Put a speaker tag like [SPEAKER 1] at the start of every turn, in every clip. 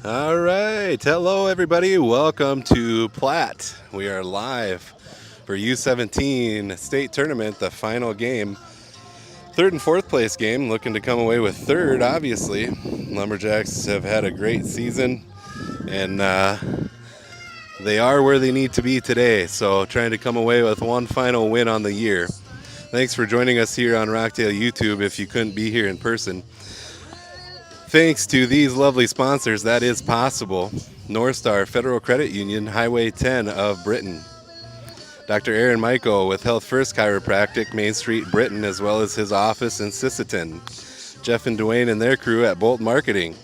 [SPEAKER 1] All right. Hello, everybody. Welcome to Platt. We are live for U17 State Tournament, the final game. Third and fourth place game, looking to come away with third, obviously. Lumberjacks have had a great season, and they are where they need to be today. So trying to come away with one final win on the year. Thanks for joining us here on Rockdale YouTube if you couldn't be here in person. Thanks to these lovely sponsors, that is possible. North Star Federal Credit Union, Highway 10 of Britain. Dr. Aaron Michael with Health First Chiropractic, Main Street, Britain, as well as his office in Sisseton. Jeff and Dwayne and their crew at Bolt Marketing.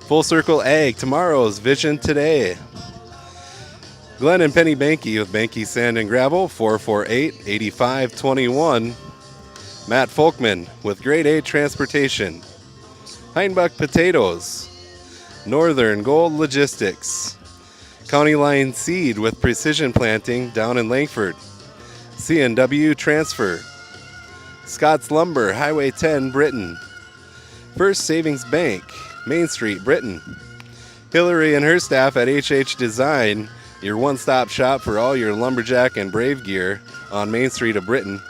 [SPEAKER 1] Full Circle Ag, tomorrow's Vision Today. Glenn and Penny Banky with Banky Sand and Gravel, 448-8521. Matt Folkman with Grade A Transportation. Heinbuck Potatoes, Northern Gold Logistics, County Line Seed with Precision Planting down in Langford, C&W Transfer, Scott's Lumber, Highway 10, Britain, First Savings Bank, Main Street, Britain, Hillary and her staff at HH Design, your one-stop shop for all your lumberjack and brave gear on Main Street of Britain,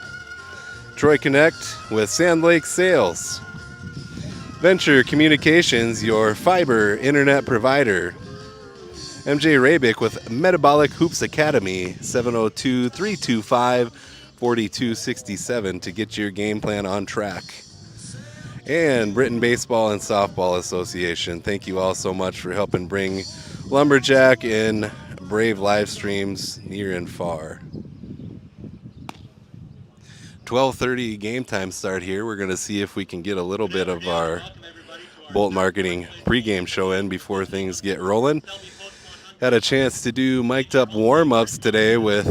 [SPEAKER 1] Troy Connect with Sand Lake Sales, Venture Communications, your fiber internet provider. MJ Rabick with Metabolic Hoops Academy, 702-325-4267 to get your game plan on track. And Britain Baseball and Softball Association, thank you all so much for helping bring Lumberjack and Brave live streams near and far. 12:30 game time start here. We're going to see if we can get a little bit of our Bolt Marketing pregame show in before things get rolling. Had a chance to do mic'd up warm-ups today with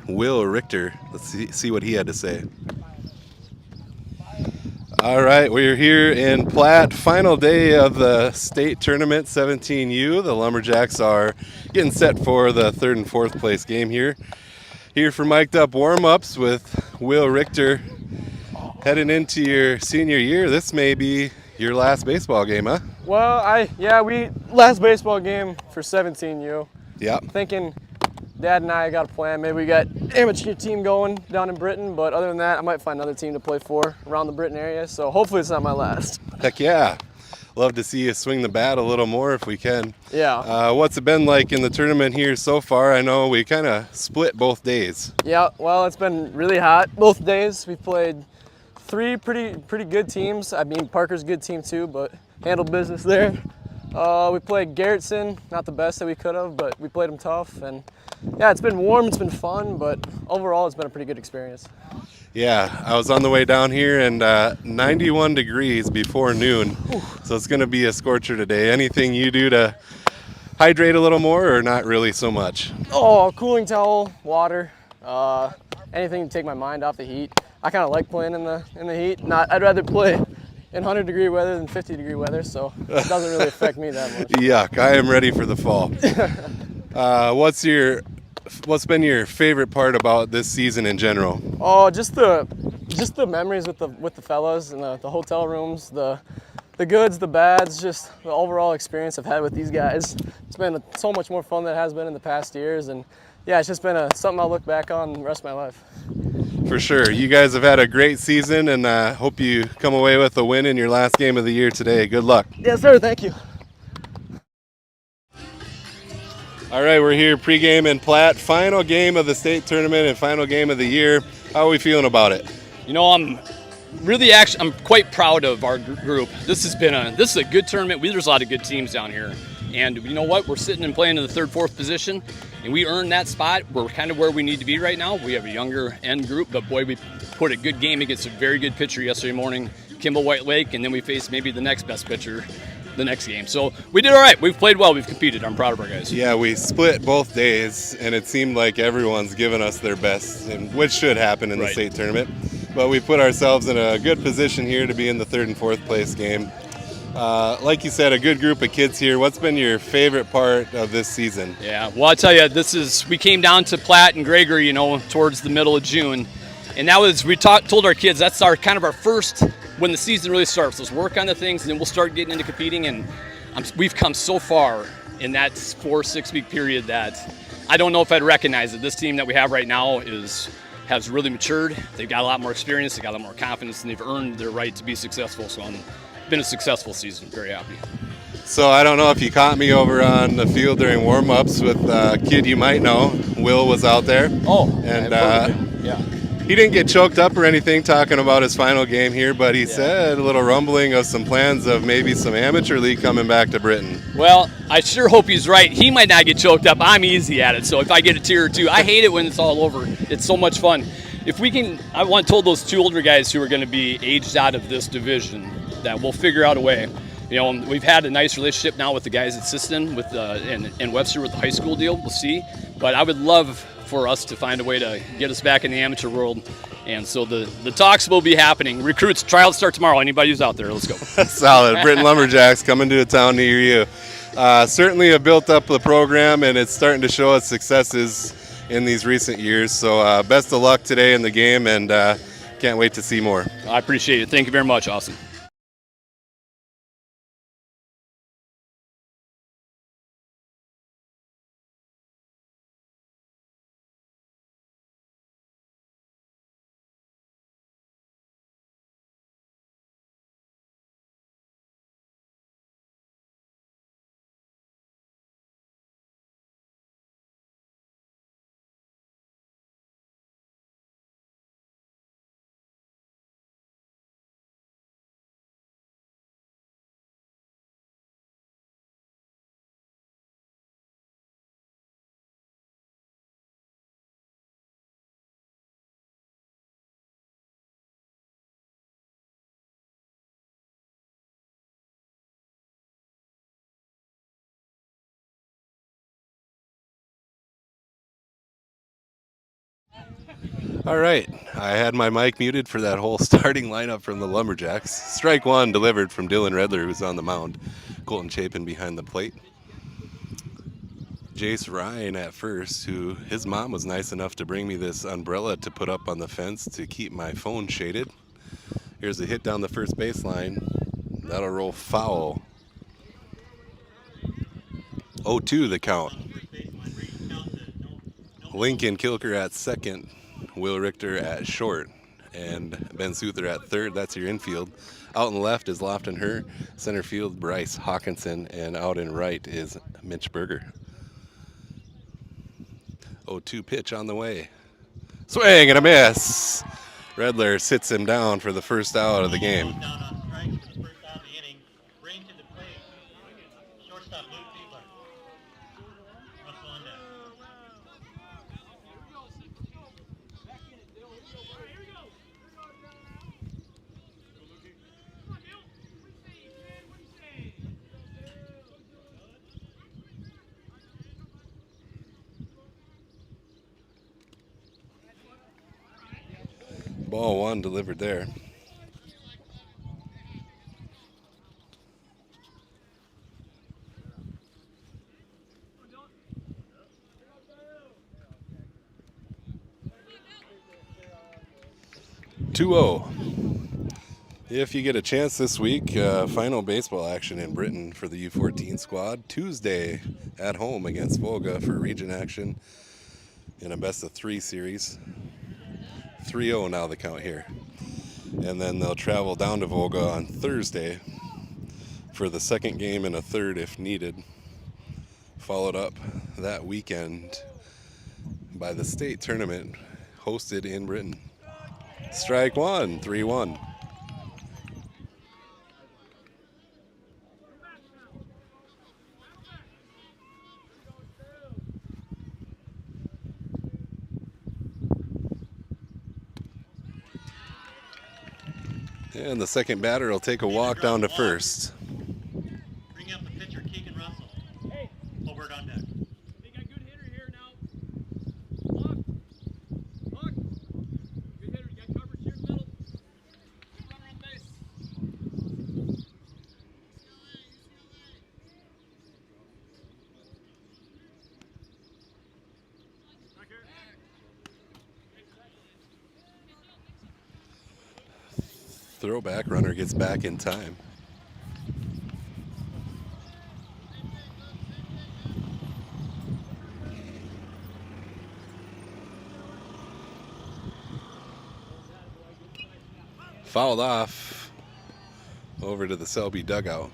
[SPEAKER 1] Will Richter. Let's see what he had to say. All right, we're here in Platt, final day of the state tournament, 17U. The Lumberjacks are getting set for the third and fourth place game here. Here for mic'd up warm-ups with Will Richter. Heading into your senior year, this may be your last baseball game, huh?
[SPEAKER 2] Well, we last baseball game for 17U.
[SPEAKER 1] Yep.
[SPEAKER 2] Thinking Dad and I got a plan. Maybe we got amateur team going down in Britain, but other than that, I might find another team to play for around the Britain area. So hopefully it's not my last.
[SPEAKER 1] Heck yeah. Love to see you swing the bat a little more if we can.
[SPEAKER 2] Yeah.
[SPEAKER 1] What's it been like in the tournament here so far? I know we kind of split both days.
[SPEAKER 2] Yeah, well, it's been really hot both days. We played three pretty good teams. I mean, Parker's a good team too, but handled business there. We played Garrettson, not the best that we could have, but we played them tough. And yeah, it's been warm, it's been fun, but overall it's been a pretty good experience.
[SPEAKER 1] Yeah, I was on the way down here and 91 degrees before noon, so it's going to be a scorcher today. Anything you do to hydrate a little more or not really so much?
[SPEAKER 2] Oh, cooling towel, water, anything to take my mind off the heat. I kind of like playing in the heat. I'd rather play in 100-degree weather than 50-degree weather, so it doesn't really affect me that much.
[SPEAKER 1] Yuck, I am ready for the fall. What's been your favorite part about this season in general?
[SPEAKER 2] Oh, just the memories with the fellas and the hotel rooms, the goods, the bads, just the overall experience I've had with these guys. It's been so much more fun than it has been in the past years, and yeah, it's just been something I'll look back on the rest of my life.
[SPEAKER 1] For sure. You guys have had a great season, and hope you come away with a win in your last game of the year today. Good luck.
[SPEAKER 2] Yes, sir. Thank you.
[SPEAKER 1] All right, we're here pregame in Platt. Final game of the state tournament and final game of the year. How are we feeling about it?
[SPEAKER 3] You know, I'm quite proud of our group. This is a good tournament. There's a lot of good teams down here. And you know what? We're sitting and playing in the third, fourth position, and we earned that spot. We're kind of where we need to be right now. We have a younger end group, but boy, we put a good game against a very good pitcher yesterday morning, Kimball White Lake, and then we faced maybe the next best pitcher the next game. So we did all right. We've played well. We've competed. I'm proud of our guys.
[SPEAKER 1] Yeah, we split both days, and it seemed like everyone's given us their best, and which should happen in the state tournament. But we put ourselves in a good position here to be in the third and fourth place game. Like you said, a good group of kids here. What's been your favorite part of this season?
[SPEAKER 3] Yeah, well, I'll tell you, we came down to Platt and Gregory, towards the middle of June. And that was, told our kids, that's our first, when the season really starts. Let's work on the things, and then we'll start getting into competing. And we've come so far in that 4-6 week period that I don't know if I'd recognize it. This team that we have right now has really matured. They've got a lot more experience. They got a lot more confidence, and they've earned their right to be successful. So it's been a successful season. Very happy.
[SPEAKER 1] So I don't know if you caught me over on the field during warm-ups with a kid you might know. Will was out there.
[SPEAKER 3] Oh,
[SPEAKER 1] and
[SPEAKER 3] yeah.
[SPEAKER 1] he didn't get choked up or anything talking about his final game here, but he said a little rumbling of some plans of maybe some amateur league coming back to Britain.
[SPEAKER 3] Well, I sure hope he's right. He might not get choked up. I'm easy at it, so if I get a tear or two, I hate it when it's all over. It's so much fun. If we can, I want told those 2 older guys who are going to be aged out of this division that we'll figure out a way. You know, we've had a nice relationship now with the guys at Siston and Webster with the high school deal. We'll see. But I would love for us to find a way to get us back in the amateur world. And so the talks will be happening. Recruits, trials start tomorrow. Anybody who's out there, let's go.
[SPEAKER 1] Solid. Britain Lumberjacks coming to a town near you. Certainly have built up the program, and it's starting to show its successes in these recent years. So best of luck today in the game, and can't wait to see more.
[SPEAKER 3] I appreciate it. Thank you very much, Austin.
[SPEAKER 1] All right, I had my mic muted for that whole starting lineup from the Lumberjacks. Strike one delivered from Dylan Redler, who's on the mound. Colton Chapin behind the plate. Jace Ryan at first, who his mom was nice enough to bring me this umbrella to put up on the fence to keep my phone shaded. Here's a hit down the first baseline. That'll roll foul. 0-2 the count. Lincoln Kilker at second. Will Richter at short, and Ben Souther at third. That's your infield. Out in left is Lofton Herr, center field Bryce Hawkinson, and out in right is Mitch Berger. 0-2 pitch on the way. Swing and a miss. Redler sits him down for the first out of the game. Ball one delivered there. If you get a chance this week, final baseball action in Britain for the U14 squad. Tuesday at home against Volga for region action in a best-of-3 series. 3-0 now the count here. And then they'll travel down to Volga on Thursday for the second game and a third if needed. Followed up that weekend by the state tournament hosted in Britain. Strike one, 3-1. And the second batter will take a walk down to first.
[SPEAKER 4] Bring up the pitcher, Keegan Russell. Over on deck.
[SPEAKER 3] They got good hitter here now. Look. Good hitter. You got coverage here in the middle. Good runner on base.
[SPEAKER 1] Throwback runner gets back in time. Fouled off over to the Selby dugout.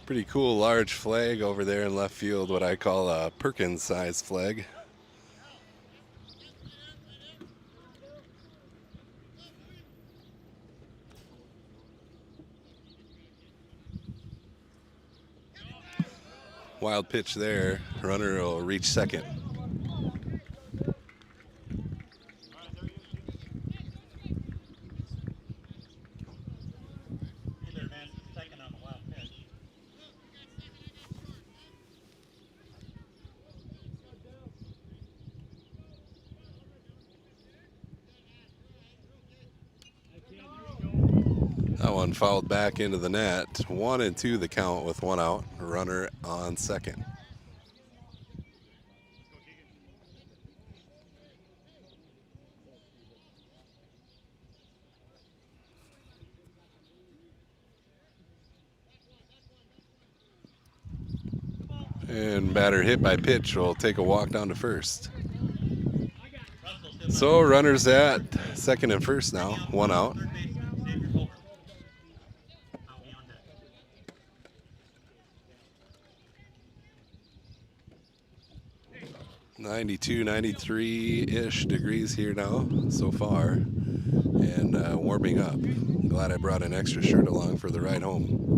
[SPEAKER 1] Pretty cool large flag over there in left field, what I call a Perkins-sized flag. Wild pitch there. Runner will reach second.
[SPEAKER 4] Either advance to second on the wild pitch.
[SPEAKER 1] That one fouled back into the net. 1-2 the count with one out. Runner on second. And batter hit by pitch will take a walk down to first. So runners at second and first now, one out.
[SPEAKER 4] Third baseman, save your over. Out beyond deck.
[SPEAKER 1] 92, 93-ish degrees here now so far, and warming up. Glad I brought an extra shirt along for the ride home.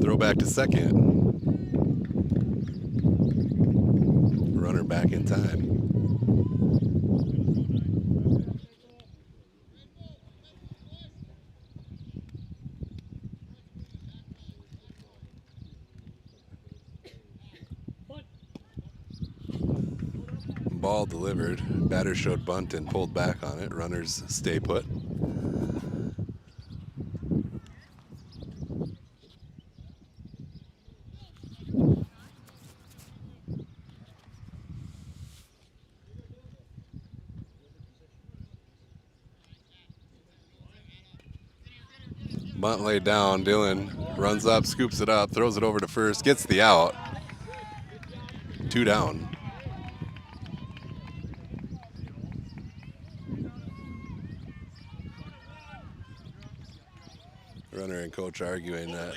[SPEAKER 1] Throw back to second. Runner back in time. Ball delivered. Batter showed bunt and pulled back on it. Runners stay put. Bunt laid down. Dylan runs up, scoops it up, throws it over to first, gets the out. 2 down. Runner and coach arguing that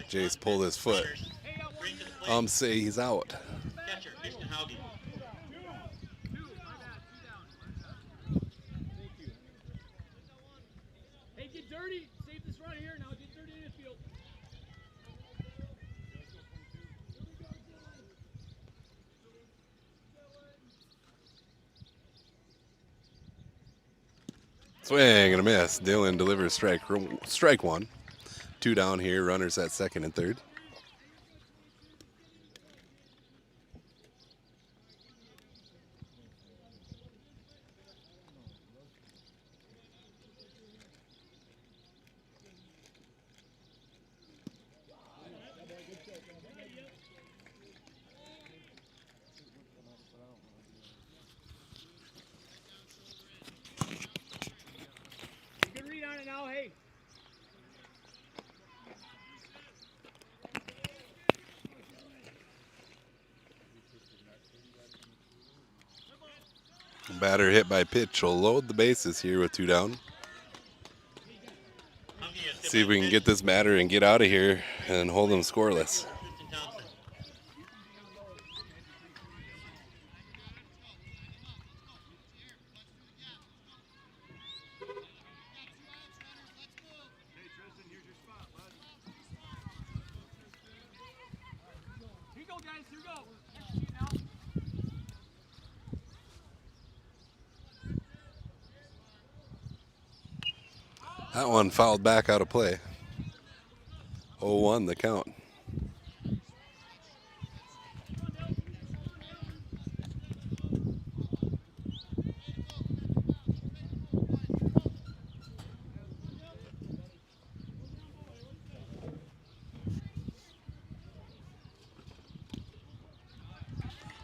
[SPEAKER 1] Jace pulled his foot. Say he's out.
[SPEAKER 4] Catcher, Mr. Hauge.
[SPEAKER 5] Hey, get dirty. Save this run here now. Get dirty in the field.
[SPEAKER 1] Swing and a miss. Dylan delivers strike one. 2 down here. Runners at second and third.
[SPEAKER 5] Good read on it now. Hey.
[SPEAKER 1] Batter hit by pitch will load the bases here with 2 down. See if we can get this batter and get out of here and hold them scoreless.
[SPEAKER 4] Tristan Thompson.
[SPEAKER 5] Here you go, guys. Here you go. Execute now.
[SPEAKER 1] That one fouled back out of play. 0-1 the count.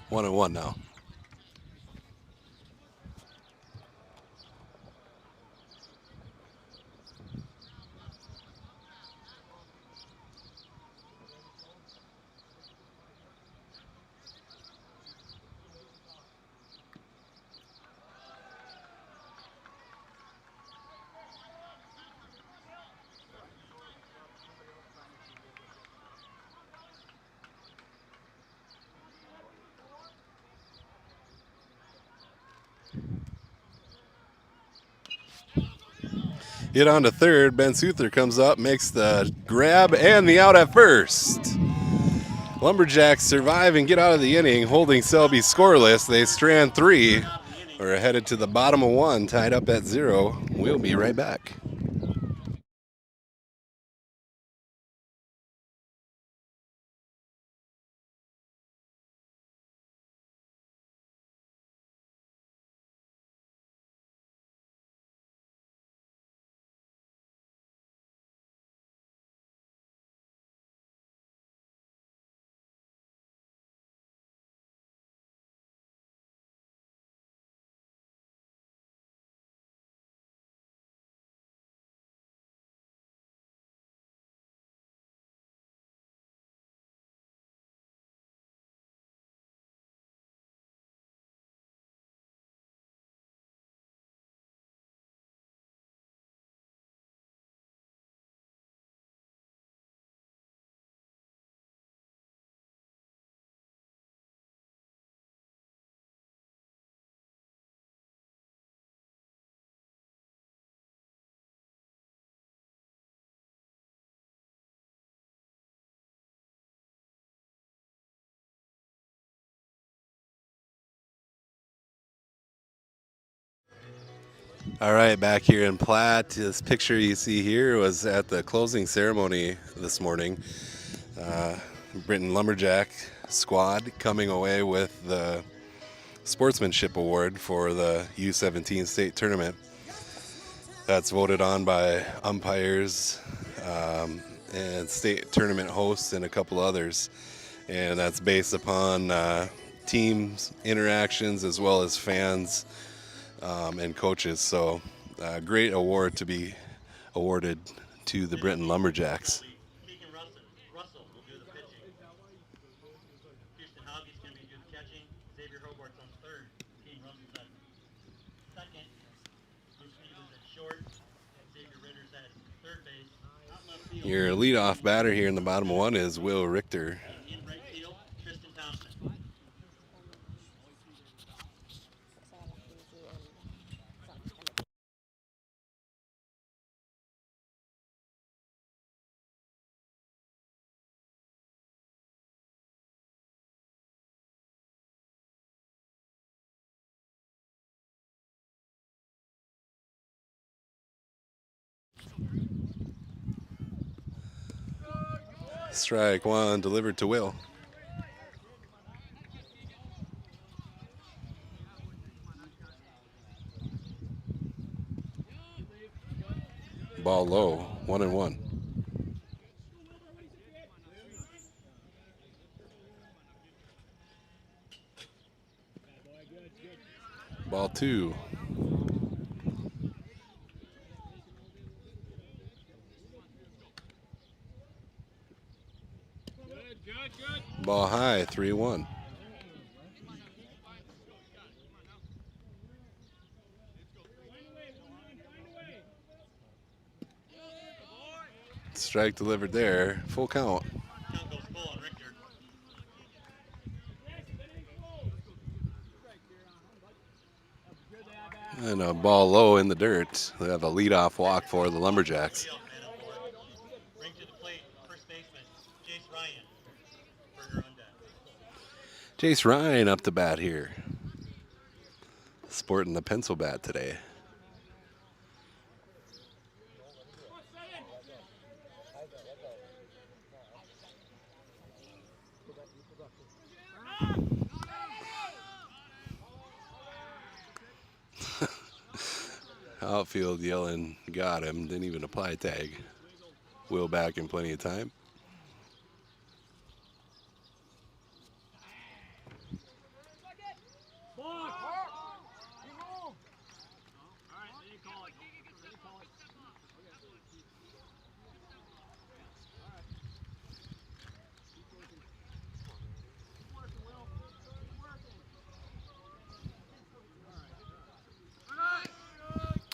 [SPEAKER 1] One and one now. Hit on to third. Ben Suther comes up, makes the grab and the out at first. Lumberjacks survive and get out of the inning, holding Selby scoreless. They strand 3. We're headed to the bottom of 1, tied up at 0. We'll be right back. All right, back here in Platte. This picture you see here was at the closing ceremony this morning. Britton Lumberjack squad coming away with the Sportsmanship Award for the U17 State Tournament. That's voted on by umpires and state tournament hosts and a couple others. And that's based upon teams interactions as well as fans and coaches. So great award to be awarded to the Britton Lumberjacks.
[SPEAKER 4] Keegan Russell will do the pitching. Houston Hobby's going to be doing the catching. Xavier Hobart's on third. Keegan Russell's at second. Bruce Lee was at short. And Xavier Ritter's at third base. Out left field.
[SPEAKER 1] Your leadoff batter here in the bottom 1 is Will Richter.
[SPEAKER 4] In right field, Tristan Thompson.
[SPEAKER 1] Strike 1 delivered to Will. Ball low, 1-1. Ball 2. Ball high, 3-1. Strike delivered there, full count.
[SPEAKER 4] Count goes full on Richter.
[SPEAKER 1] And a ball low in the dirt. They have a leadoff walk for the Lumberjacks.
[SPEAKER 4] Bring to the plate, first baseman, Jace Ryan. Burger on deck.
[SPEAKER 1] Jace Ryan up to bat here. Sporting the pencil bat today. Outfield yelling, got him, didn't even apply a tag. Will back in plenty of time.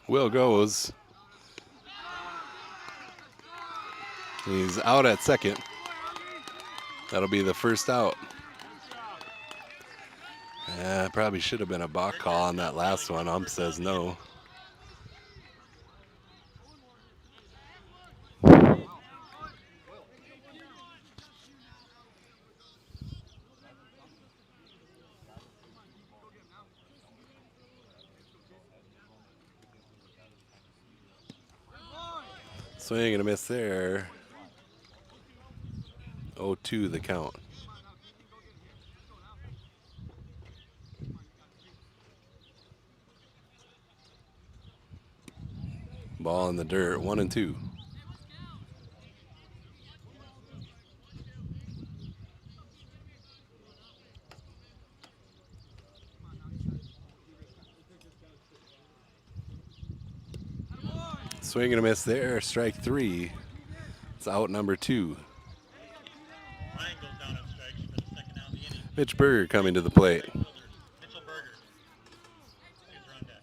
[SPEAKER 1] Will goes. He's out at second. That'll be the first out. Yeah, probably should have been a balk call on that last one. Ump says no. Swing and a miss there. 0-2 the count. Ball in the dirt, 1-2. Swing and a miss there, strike 3. It's out number 2.
[SPEAKER 4] Ryan goes down on strikes for the second out of the inning.
[SPEAKER 1] Mitch Berger coming to the plate.
[SPEAKER 4] Right fielder, Mitchell Berger. He's on deck.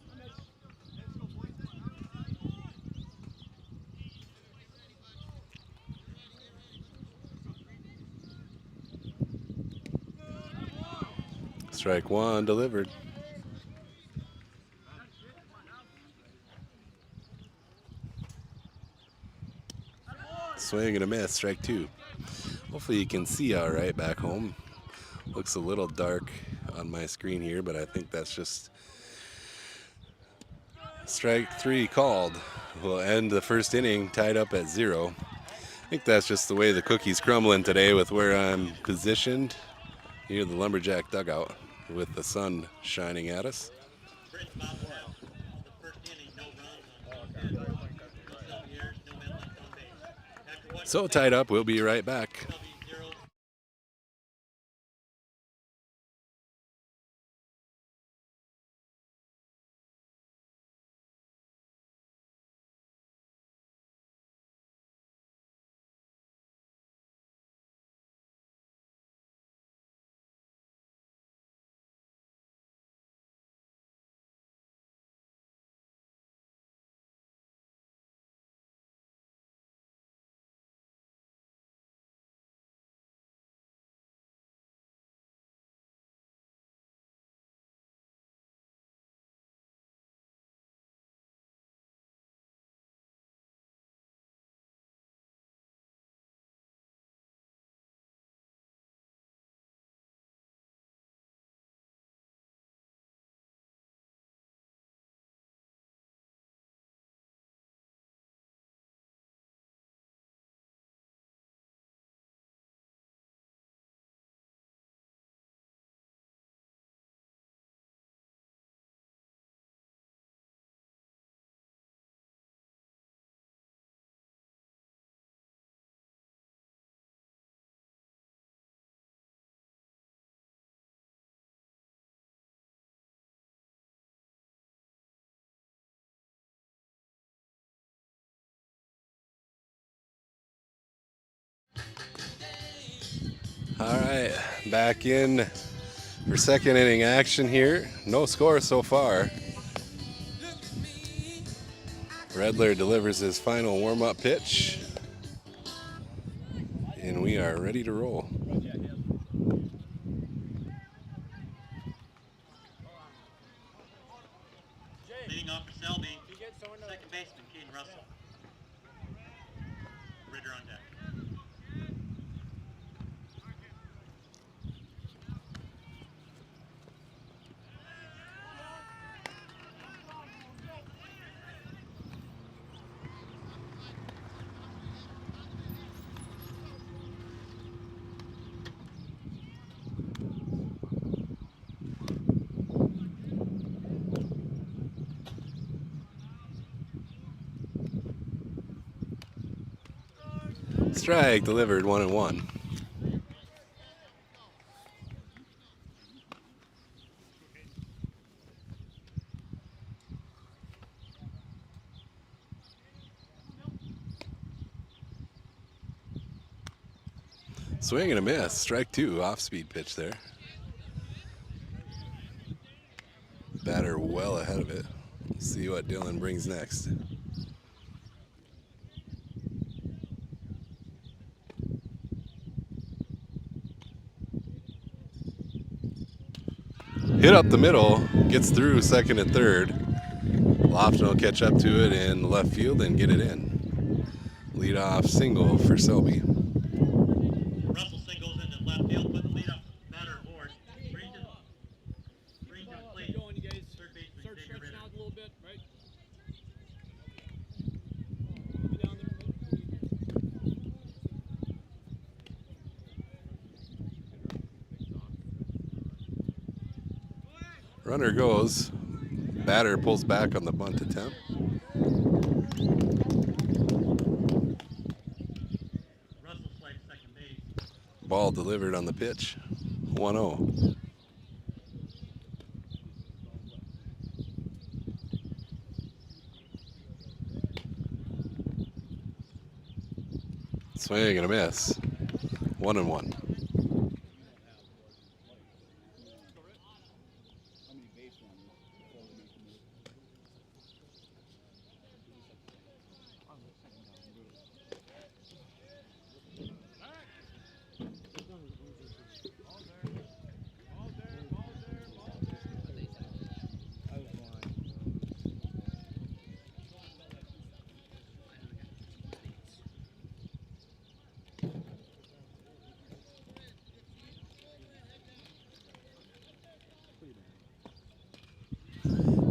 [SPEAKER 1] Strike 1 delivered. Swing and a miss, strike 2. Hopefully you can see all right back home. Looks a little dark on my screen here, but I think that's just strike 3 called. We'll end the first inning tied up at 0. I think that's just the way the cookie's crumbling today with where I'm positioned near the Lumberjack dugout with the sun shining at us.
[SPEAKER 4] Brent Bob said, the first inning, no runs on two hits. No Selby errors, no men left on base. After one
[SPEAKER 1] So tied up, we'll be right back.
[SPEAKER 4] Selby 0.
[SPEAKER 1] All right, back in for second inning action here. No score so far. Redler delivers his final warm-up pitch, and we are ready to roll.
[SPEAKER 4] Leading off for Selby, second baseman, Caden Russell. Ritter on deck.
[SPEAKER 1] Strike delivered, 1-1. Swing and a miss, strike 2, off-speed pitch there. Batter well ahead of it. Let's see what Dylan brings next. Hit up the middle, gets through second and third. Lofton will catch up to it in left field and get it in. Leadoff single for Selby.
[SPEAKER 4] Russell singles into left field, put the lead up batter aboard. Bring to the plate.
[SPEAKER 5] Going, you guys.
[SPEAKER 4] Third baseman
[SPEAKER 5] Start
[SPEAKER 4] Xavier
[SPEAKER 5] stretching
[SPEAKER 4] Ritter.
[SPEAKER 5] out a little bit, right? Be down there.
[SPEAKER 1] Runner goes. Batter pulls back on the bunt attempt.
[SPEAKER 4] Russell swipes second base.
[SPEAKER 1] Ball delivered on the pitch. 1-0. Swing and a miss. 1-1.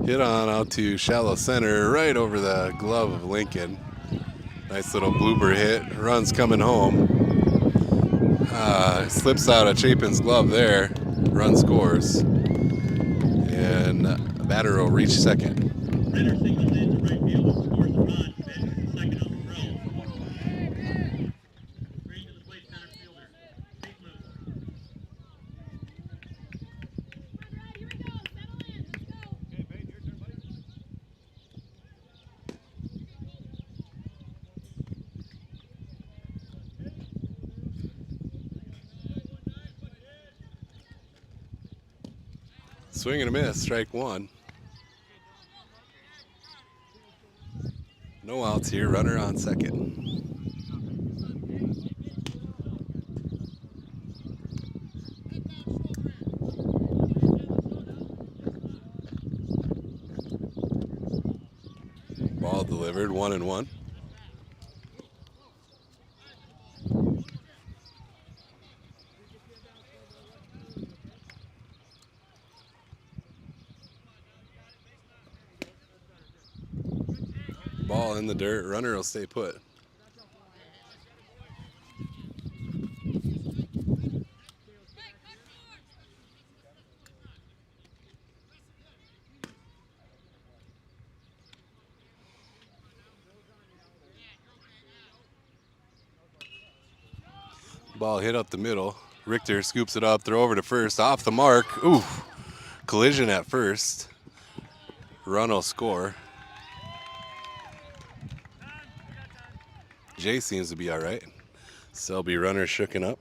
[SPEAKER 1] Hit on out to shallow center, right over the glove of Lincoln. Nice little blooper hit. Run's coming home. Slips out of Chapin's glove there. Run scores. And the batter will reach second.
[SPEAKER 4] Ritter singles into right field and scores a run. Bench second on the throw. Green to the plate, center fielder. Base moves.
[SPEAKER 1] Swing and a miss, strike one. No outs here, runner on second. Ball delivered, 1-1. Ball in the dirt, runner will stay put. Ball hit up the middle. Richter scoops it up, throw over to first, off the mark. Ooh, collision at first. Run will score. Jay seems to be all right. Selby runner shooken up.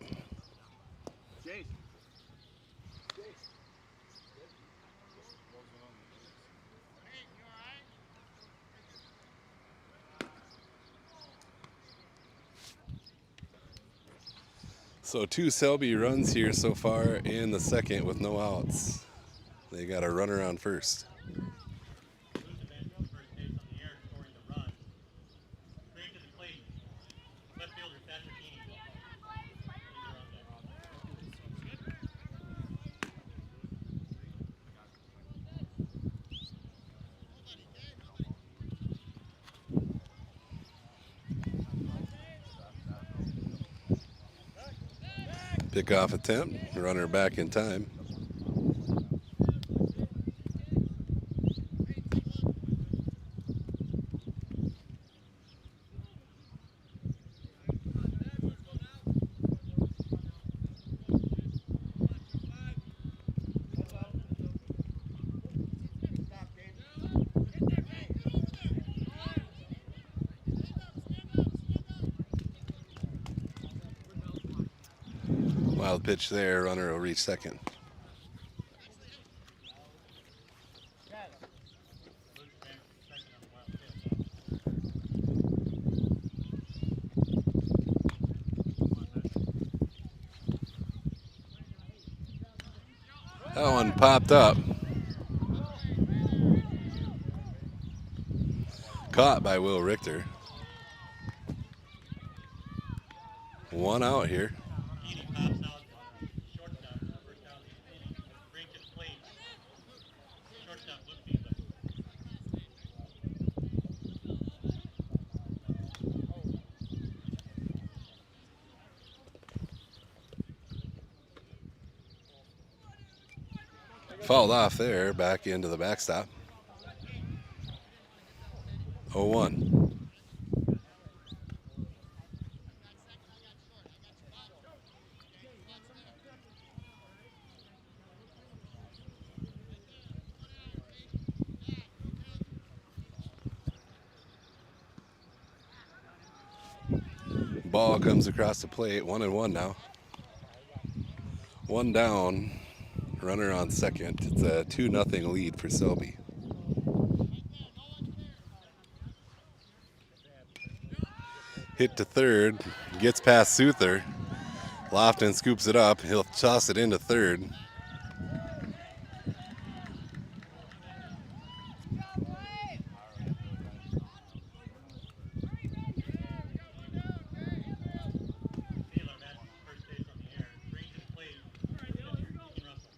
[SPEAKER 1] So 2 Selby runs here so far in the second with no outs. They got a runner on first. Pickoff attempt, runner back in time. Wild pitch there, runner will reach second. That one popped up. Caught by Will Richter. One out here.
[SPEAKER 4] Keating pops out the shortstop for the first out of the inning. Bring to the plate. Shortstop Luke Fiedler.
[SPEAKER 1] Fouled off there, back into the backstop. 0-1. Ball comes across the plate, 1-1 now. One down, runner on second. It's a 2-0 lead for Selby. Hit to third, gets past Souther. Lofton scoops it up. He'll toss it into third.
[SPEAKER 4] Fiedler matches first base on the air. Bring to the plate. Deacon Russell.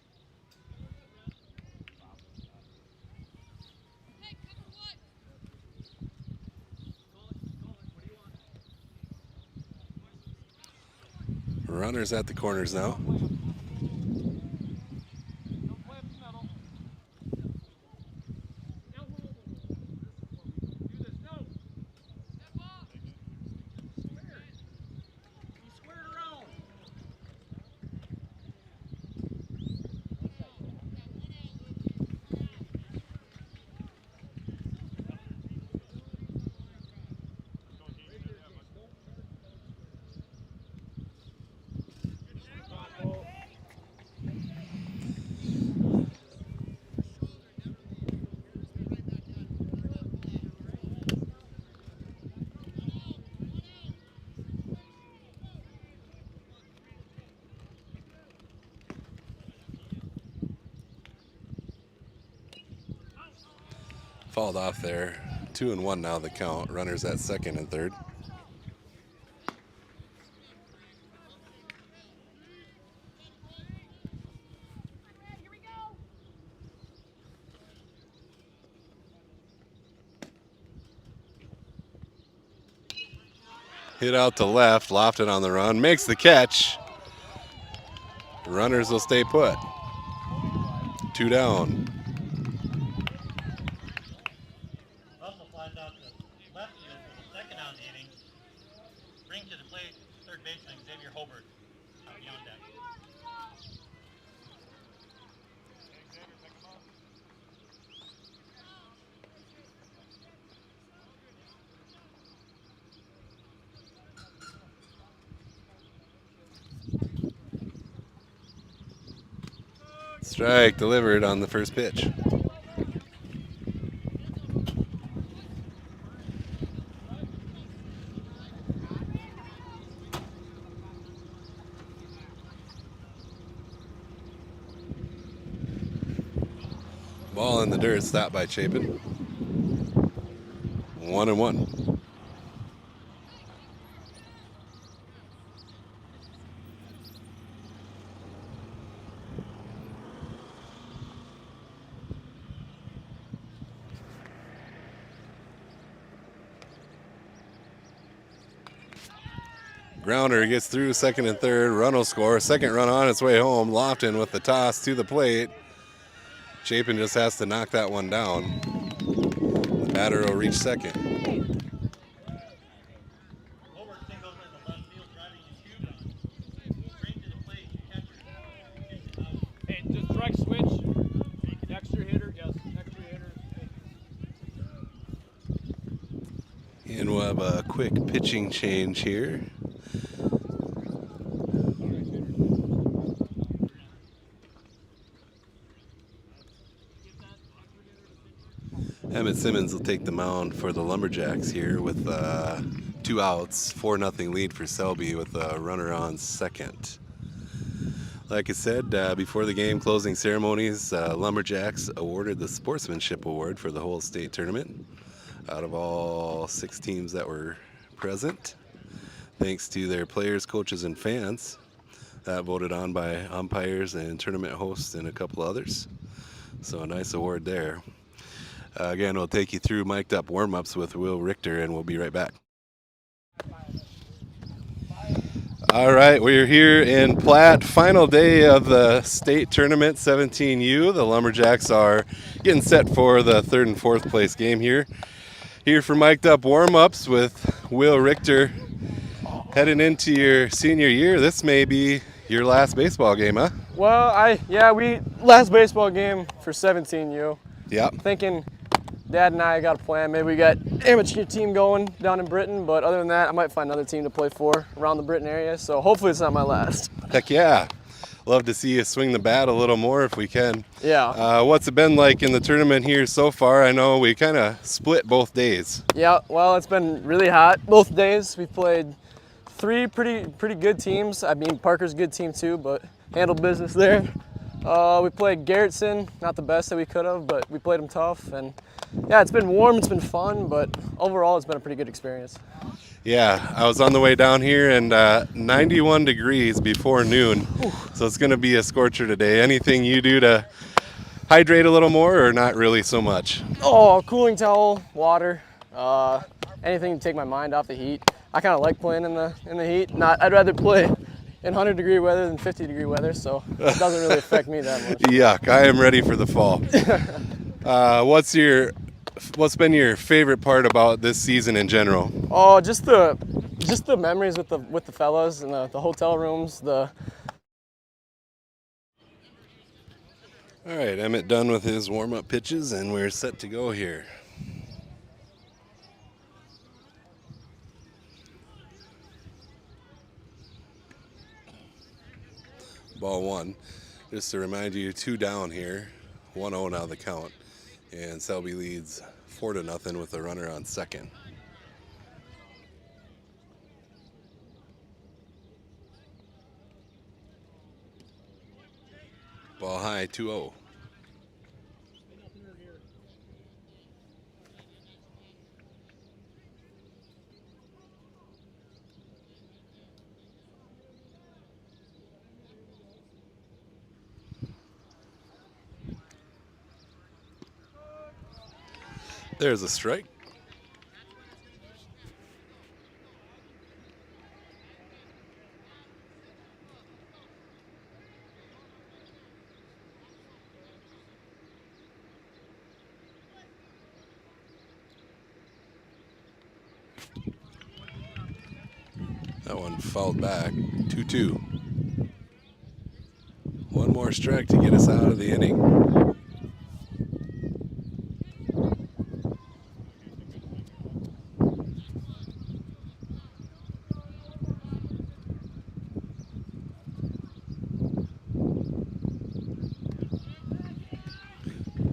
[SPEAKER 1] Runners at the corners now. Fouled off there. 2-1 now the count. Runners at second and third. Hit out to left. Lofton on the run. Makes the catch. Runners will stay put. 2 down.
[SPEAKER 4] Russell flies out to left field for the second out of the inning. Bring to the plate third baseman Xavier Hobart out beyond that.
[SPEAKER 1] Strike delivered on the first pitch. Ball in the dirt, stopped by Chapin. 1-1. Grounder gets through second and third. Run will score. Second run on its way home. Lofton with the toss to the plate. Chapin just has to knock that one down. The batter will reach second.
[SPEAKER 4] Hobart singles in the left field, driving his shoe run. Bring to the plate, catcher gets it out.
[SPEAKER 5] Hey, just direct switch. Extra hitter, yes, extra hitter.
[SPEAKER 1] And we'll have a quick pitching change here. Emmett Simmons will take the mound for the Lumberjacks here with 2 outs, 4-0 lead for Selby with a runner on second. Like I said, before the game closing ceremonies, Lumberjacks awarded the Sportsmanship Award for the whole state tournament out of all 6 teams that were present, thanks to their players, coaches, and fans. That voted on by umpires and tournament hosts and a couple others. So a nice award there. Again, we'll take you through mic'd up warm-ups with Will Richter, and we'll be right back. All right, we're here in Platte, final day of the state tournament, 17U. The Lumberjacks are getting set for the 3rd and 4th place game here. Here for mic'd up warm-ups with Will Richter. Heading into your senior year, this may be your last baseball game, huh?
[SPEAKER 2] Well, we last baseball game for 17U.
[SPEAKER 1] Yep.
[SPEAKER 2] Thinking Dad and I got a plan. Maybe we got amateur team going down in Britain, but other than that, I might find another team to play for around the Britain area. So hopefully it's not my last.
[SPEAKER 1] Heck yeah. Love to see you swing the bat a little more if we can.
[SPEAKER 2] Yeah.
[SPEAKER 1] What's it been like in the tournament here so far? I know we kind of split both days.
[SPEAKER 2] Yeah. Well, it's been really hot both days. We played 3 pretty good teams. I mean, Parker's a good team too, but handled business there. We played Garrettson, not the best that we could have, but we played them tough. And yeah, it's been warm, it's been fun, but overall it's been a pretty good experience.
[SPEAKER 1] Yeah, I was on the way down here and 91 degrees before noon, so it's going to be a scorcher today. Anything you do to hydrate a little more or not really so much?
[SPEAKER 2] Oh, cooling towel, water, anything to take my mind off the heat. I kind of like playing in the heat. I'd rather play in 100-degree weather than 50-degree weather, so it doesn't really affect me that much.
[SPEAKER 1] Yuck, I am ready for the fall. What's been your favorite part about this season in general?
[SPEAKER 2] Oh, just the memories with the fellas and the hotel rooms.
[SPEAKER 1] All right, Emmett done with his warm-up pitches, and we're set to go here. Ball 1. Just to remind you, 2 down here, 1-0 now the count, and Selby leads 4-0 with a runner on second. Ball high, 2-0. There's a strike. That one fouled back, 2-2. One more strike to get us out of the inning.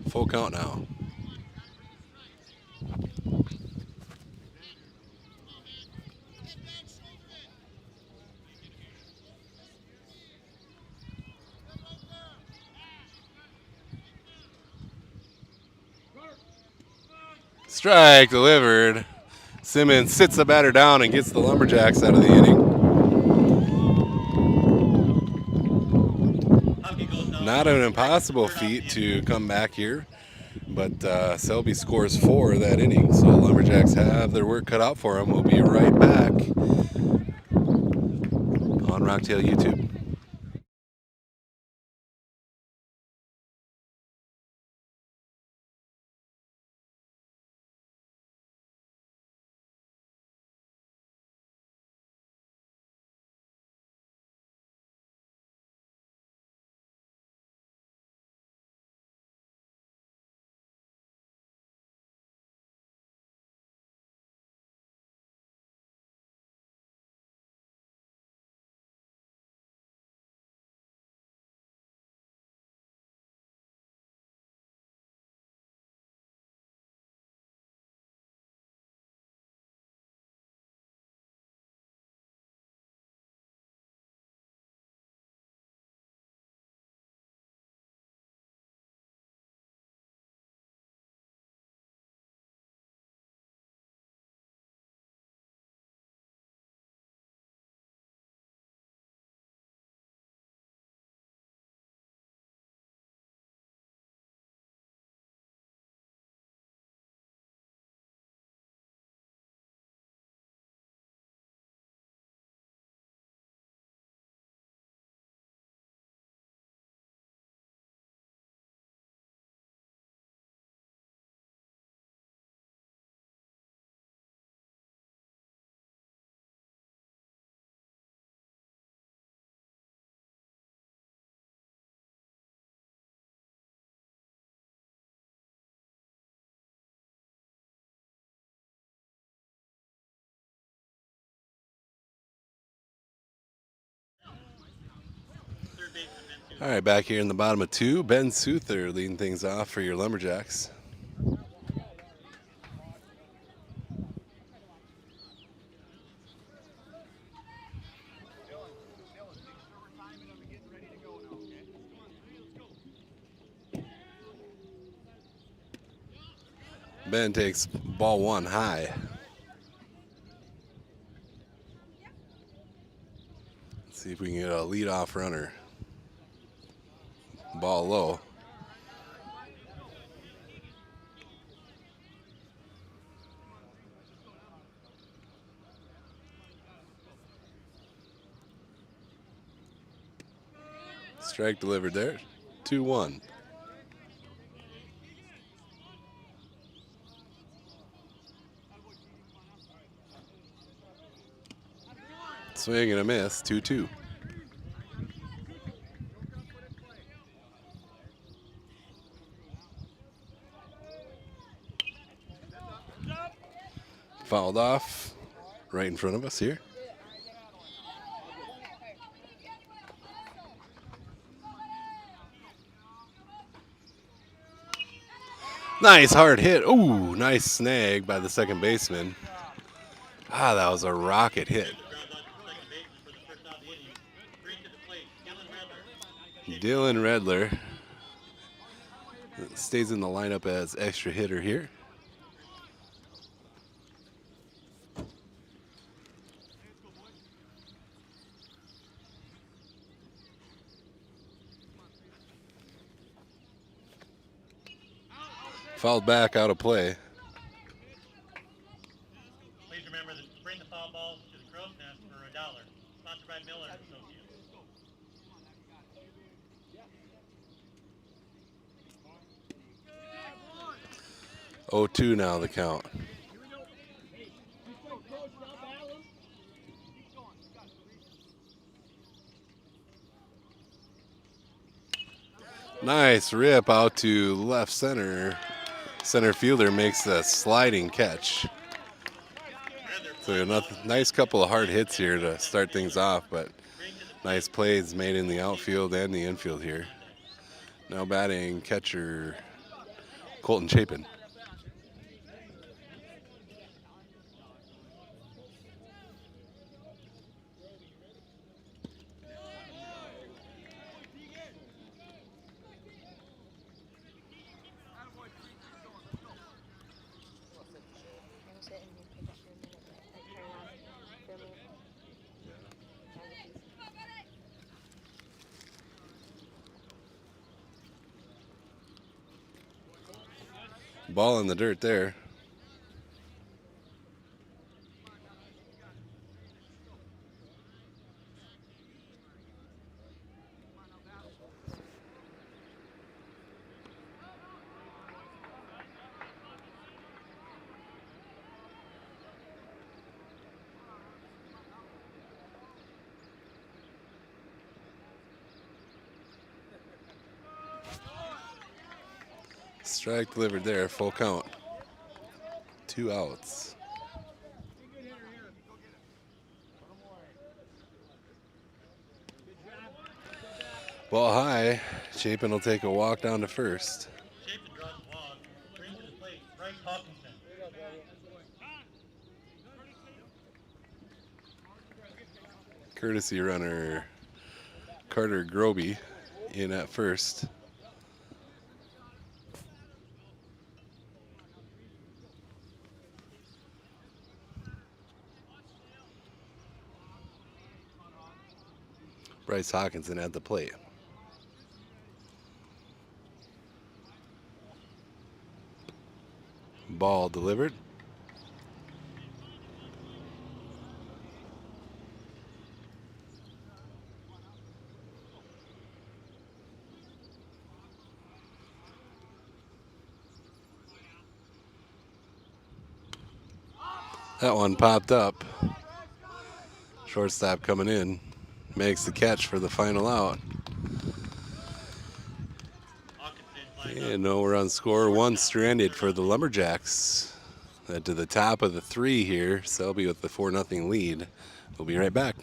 [SPEAKER 1] Full count now. Strike delivered. Simmons sits the batter down and gets the Lumberjacks out of the inning. Not an impossible feat to come back here, but Selby scores 4 that inning, so Lumberjacks have their work cut out for them. We'll be right back on Rocktail YouTube. All right, back here in the bottom of 2, Ben Souther leading things off for your Lumberjacks. Ben takes ball 1 high. Let's see if we can get a leadoff runner. Ball low. Strike delivered there. 2-1. Swing and a miss. 2-2. Fouled off right in front of us here. Nice hard hit. Ooh, nice snag by the second baseman. Ah, that was a rocket hit. Dylan Redler stays in the lineup as extra hitter here. Fouled back, out of play.
[SPEAKER 4] Please remember to bring the foul balls to the crow's nest for $1. Sponsored by Miller and Associates.
[SPEAKER 1] 0-2 now the count. Nice rip out to left center. Center fielder makes a sliding catch. So a nice couple of hard hits here to start things off, but nice plays made in the outfield and the infield here. Now batting catcher Colton Chapin. Ball in the dirt there. Strike delivered there, full count. 2 outs. Ball high. Chapin will take a walk down to first.
[SPEAKER 4] Chapin draws the walk. Bring to the plate, Bryce Hawkinson.
[SPEAKER 1] Courtesy runner Carter Groby in at first. Bryce Hawkinson at the plate. Ball delivered. That one popped up. Shortstop coming in. Makes the catch for the final out. And no run score. 1 stranded for the Lumberjacks. To the top of the 3 here. Selby with the 4-0 lead. We'll be right back.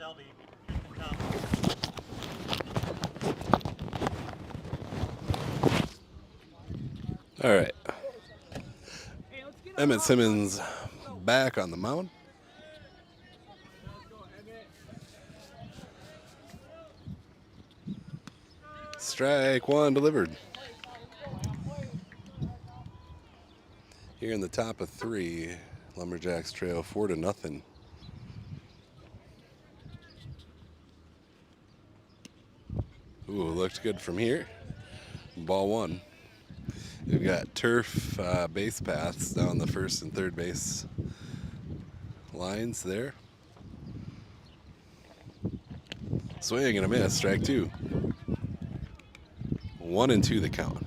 [SPEAKER 4] Selby, Houston Thomas.
[SPEAKER 1] All right. Emmett Simmons back on the mound. Strike one delivered. Here in the top of 3, Lumberjacks trail 4-0. Ooh, looked good from here. Ball 1. We've got turf base paths down the first and third base lines there. Swing and a miss, strike 2. 1-2 the count.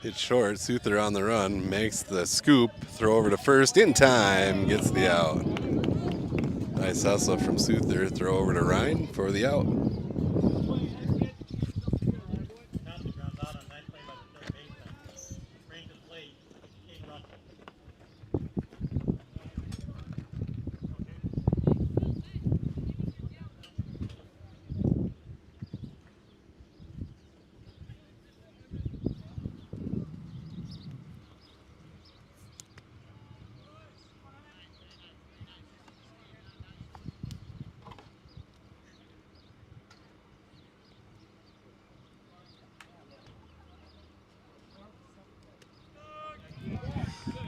[SPEAKER 1] Hit short, Souther on the run, makes the scoop, throw over to first in time, gets the out. Nice hustle from Souther, throw over to Ryan for the out.
[SPEAKER 4] Thompson grounds out on a nice play by the third baseman. Bring to the plate, King Russell.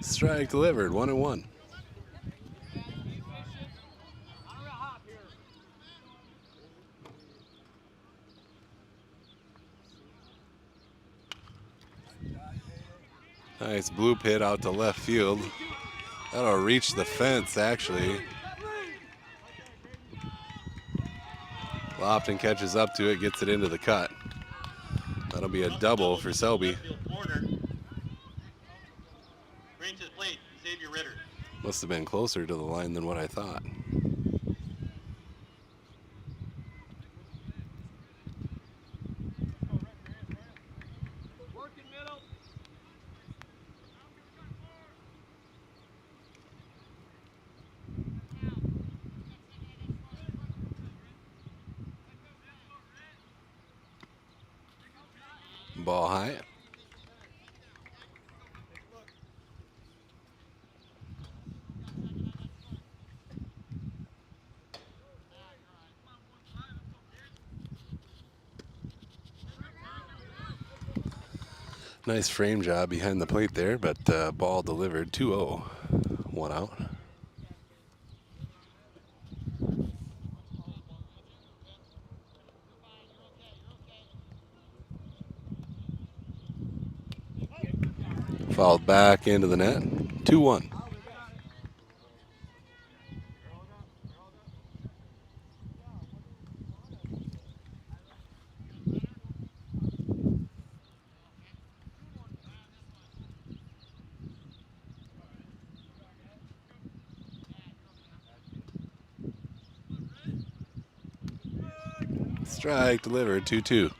[SPEAKER 1] Strike delivered, 1-1. Nice bloop hit out to left field. That'll reach the fence, actually. Lofton catches up to it, gets it into the cut. That'll be a double for Selby.
[SPEAKER 4] Bring to the plate, Xavier Ritter.
[SPEAKER 1] Must have been closer to the line than what I thought.
[SPEAKER 5] Working middle.
[SPEAKER 1] Ball high. Nice frame job behind the plate there, but ball delivered 2-0. 1 out. Fouled back into the net. 2-1. Strike delivered, 2-2.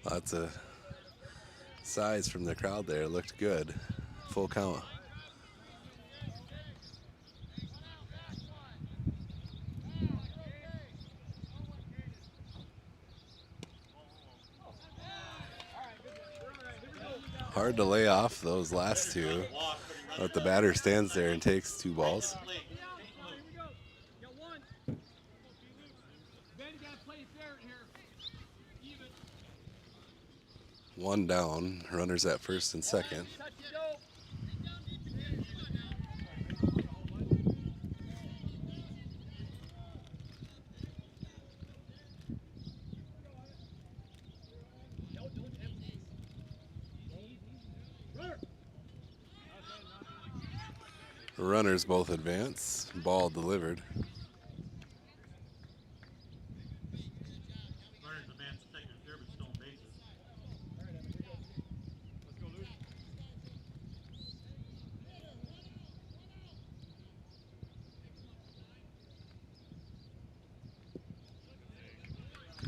[SPEAKER 1] Lots of size from the crowd there. Looked good. Full count. Hard to lay off those last two, but the batter stands there and takes 2 balls.
[SPEAKER 5] Here we go. Got one. Ben, you gotta play fair in here. Even.
[SPEAKER 1] 1 down. Runners at first and second.
[SPEAKER 5] Touch and go.
[SPEAKER 1] Runners both advance. Ball delivered.
[SPEAKER 4] Runners advance to second and third with stolen bases.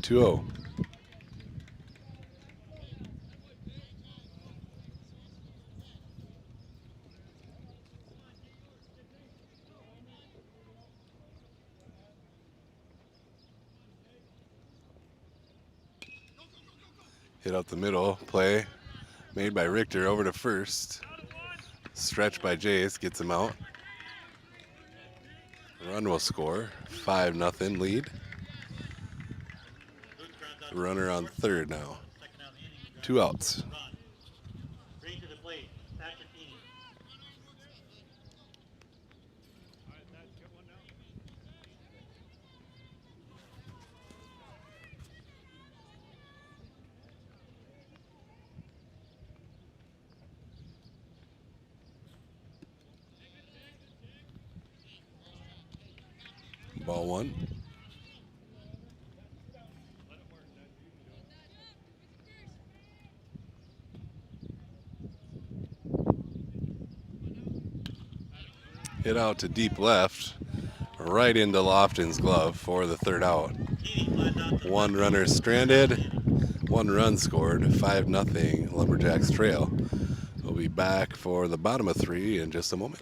[SPEAKER 5] Let's go, Luke.
[SPEAKER 1] 2-0. Hit up the middle. Play made by Richter over to first. Stretch by Jace. Gets him out. Run will score. 5-0 lead.
[SPEAKER 4] Luke grounds out
[SPEAKER 1] Runner on third now.
[SPEAKER 4] second out of the inning.
[SPEAKER 1] 2 outs.
[SPEAKER 4] Run. Bring to the plate. Patrick Keeney.
[SPEAKER 5] All right, Matt, get one now.
[SPEAKER 1] Ball 1. Hit out to deep left, right into Lofton's glove for the third out.
[SPEAKER 4] Keeney flies out to
[SPEAKER 1] One runner stranded, 1 run scored, 5-0 Lumberjacks trail. We'll be back for the bottom of 3 in just a moment.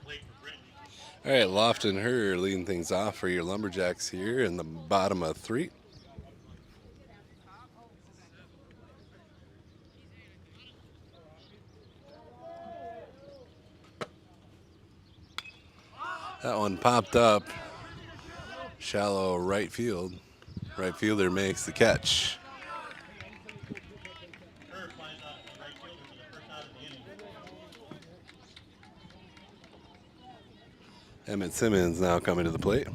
[SPEAKER 4] plate for Brittany.
[SPEAKER 1] All right, Lofton Herr leading things off for your Lumberjacks here in the bottom of 3. That one popped up. Shallow right field. Right fielder makes the catch.
[SPEAKER 4] Herr flies out to the right fielder for the first out of the inning.
[SPEAKER 1] Emmett Simmons now coming to the plate.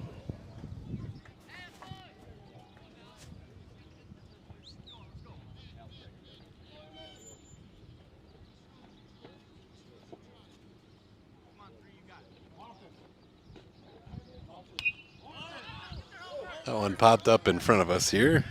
[SPEAKER 1] That one popped up in front of us here.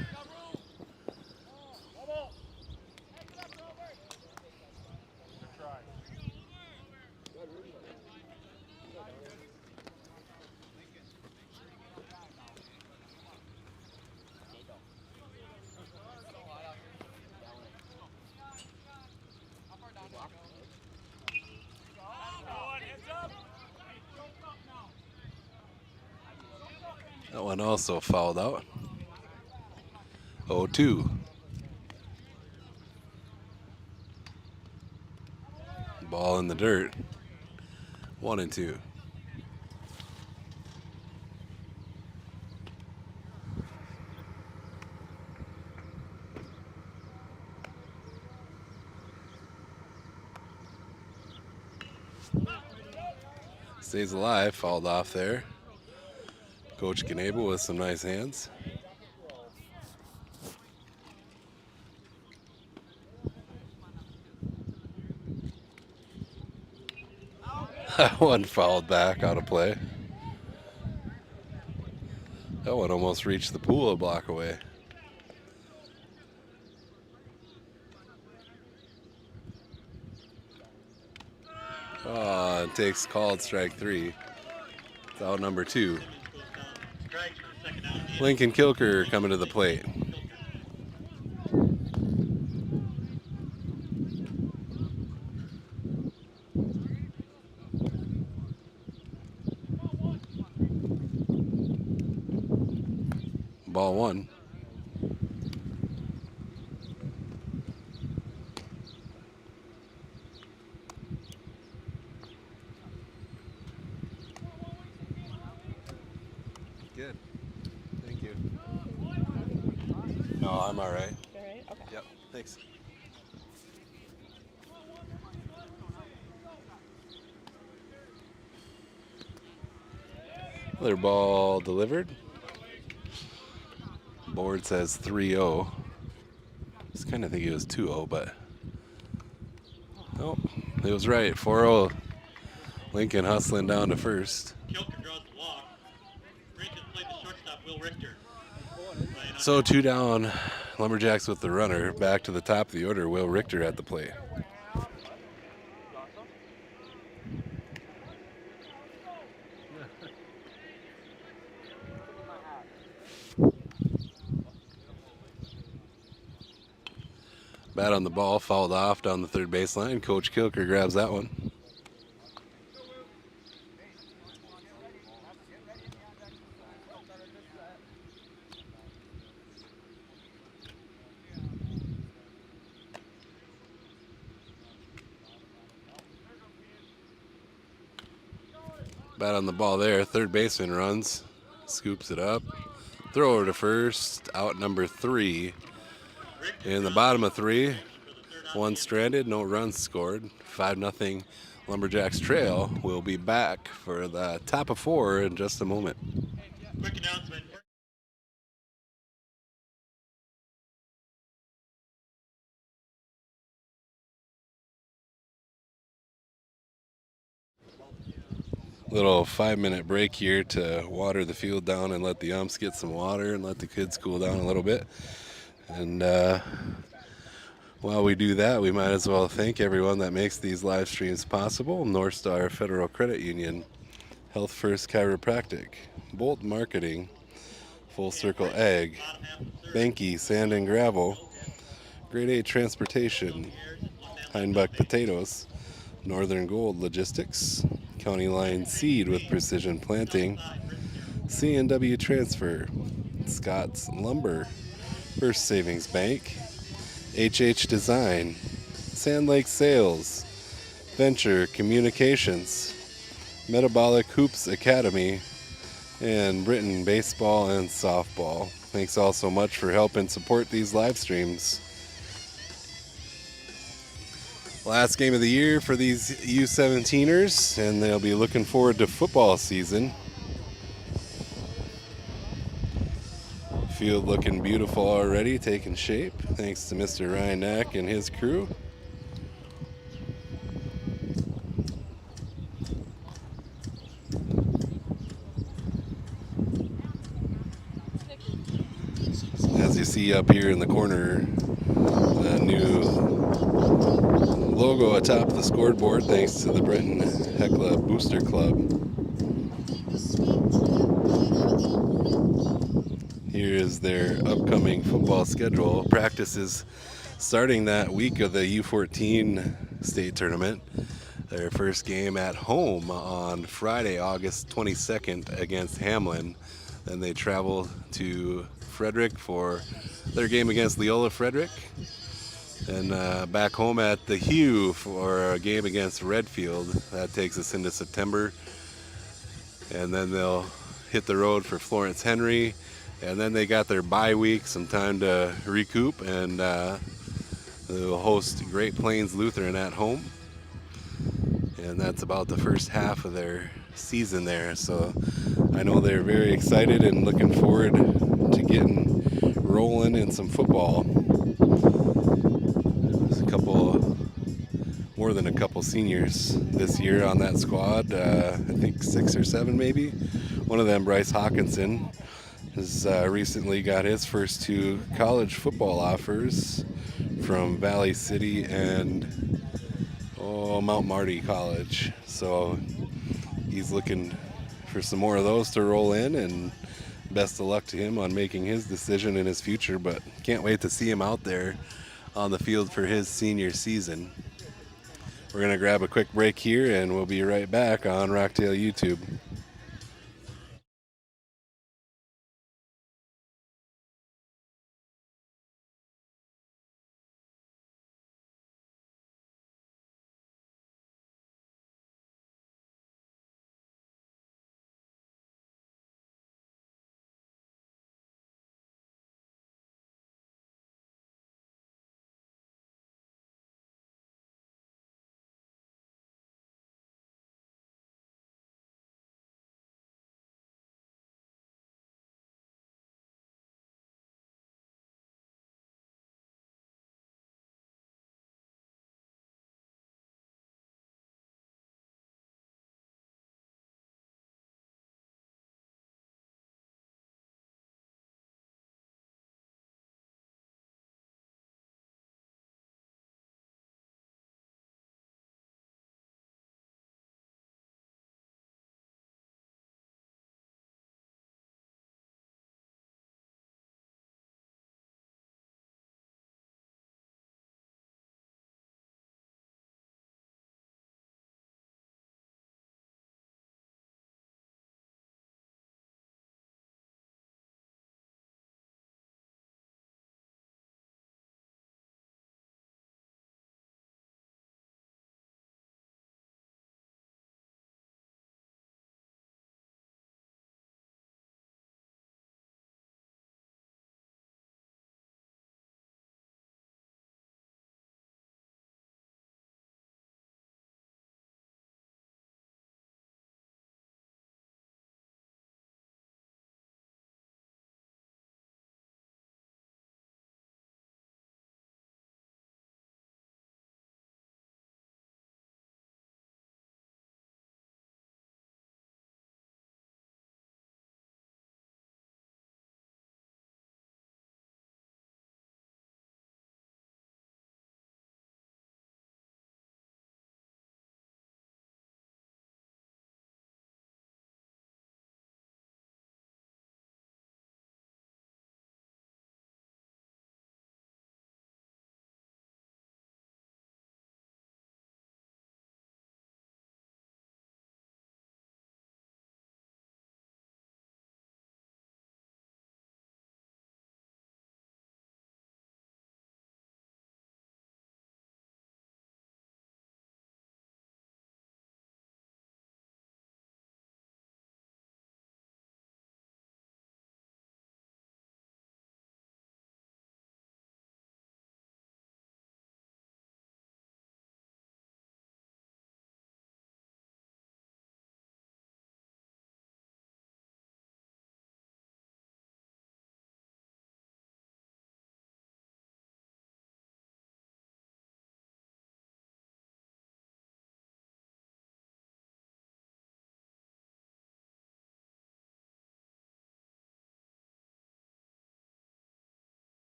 [SPEAKER 1] That one also fouled out. 0-2. Ball in the dirt. 1-2. Stays alive, fouled off there. Coach Knable with some nice hands. One fouled back out of play. That one almost reached the pool a block away. Oh, it takes called strike 3. It's out number 2. Lincoln Kilker coming to the plate. Ball 1. Good. Thank you. No, I'm all right.
[SPEAKER 6] You all right? Okay.
[SPEAKER 1] Yep, thanks. Another ball delivered. Board says 3-0. I was kind of thinking it was 2-0, but nope, it was right. 4-0. Lincoln hustling down to first.
[SPEAKER 4] Kilker draws the walk. Rankin played the shortstop, Will Richter.
[SPEAKER 1] So 2 down. Lumberjacks with the runner. Back to the top of the order. Will Richter at the plate. Bat on the ball, fouled off down the third baseline. Coach Kilker grabs that one. Bat on the ball there. Third baseman runs, scoops it up. Throw over to first. Out number 3. In the bottom of 3, 1 stranded, no runs scored. 5-0 Lumberjacks trail. We'll be back for the top of 4 in just a moment.
[SPEAKER 4] Quick announcement.
[SPEAKER 1] Little 5-minute break here to water the field down and let the umps get some water and let the kids cool down a little bit. And while we do that, we might as well thank everyone that makes these live streams possible. North Star Federal Credit Union, Health First Chiropractic, Bolt Marketing, Full Circle Ag, Banky Sand and Gravel, Grade A Transportation, Heinbuck Potatoes, Northern Gold Logistics, County Line Seed with Precision Planting, C&W Transfer, Scott's Lumber, First Savings Bank, HH Design, Sand Lake Sales, Venture Communications, Metabolic Hoops Academy, and Britain Baseball and Softball. Thanks all so much for helping support these live streams. Last game of the year for these U17ers, and they'll be looking forward to football season. Field looking beautiful already, taking shape, thanks to Mr. Ryan Knack and his crew. As you see up here in the corner, the new logo atop the scoreboard, thanks to the Brenton Hecla Booster Club. Here is their upcoming football schedule. Practices starting that week of the U14 state tournament. Their first game at home on Friday, August 22nd against Hamlin. Then they travel to Frederick for their game against Leola Frederick. And back home at the Hugh for a game against Redfield. That takes us into September. And then they'll hit the road for Florence Henry. And then they got their bye week, some time to recoup, and they'll host Great Plains Lutheran at home. And that's about the first half of their season there. So I know they're very excited and looking forward to getting rolling in some football. There's more than a couple seniors this year on that squad. I think 6 or 7 maybe. One of them, Bryce Hawkinson, has recently got his first 2 college football offers from Valley City and Mount Marty College. So he's looking for some more of those to roll in, and best of luck to him on making his decision in his future, but can't wait to see him out there on the field for his senior season. We're going to grab a quick break here, and we'll be right back on Rocktail YouTube.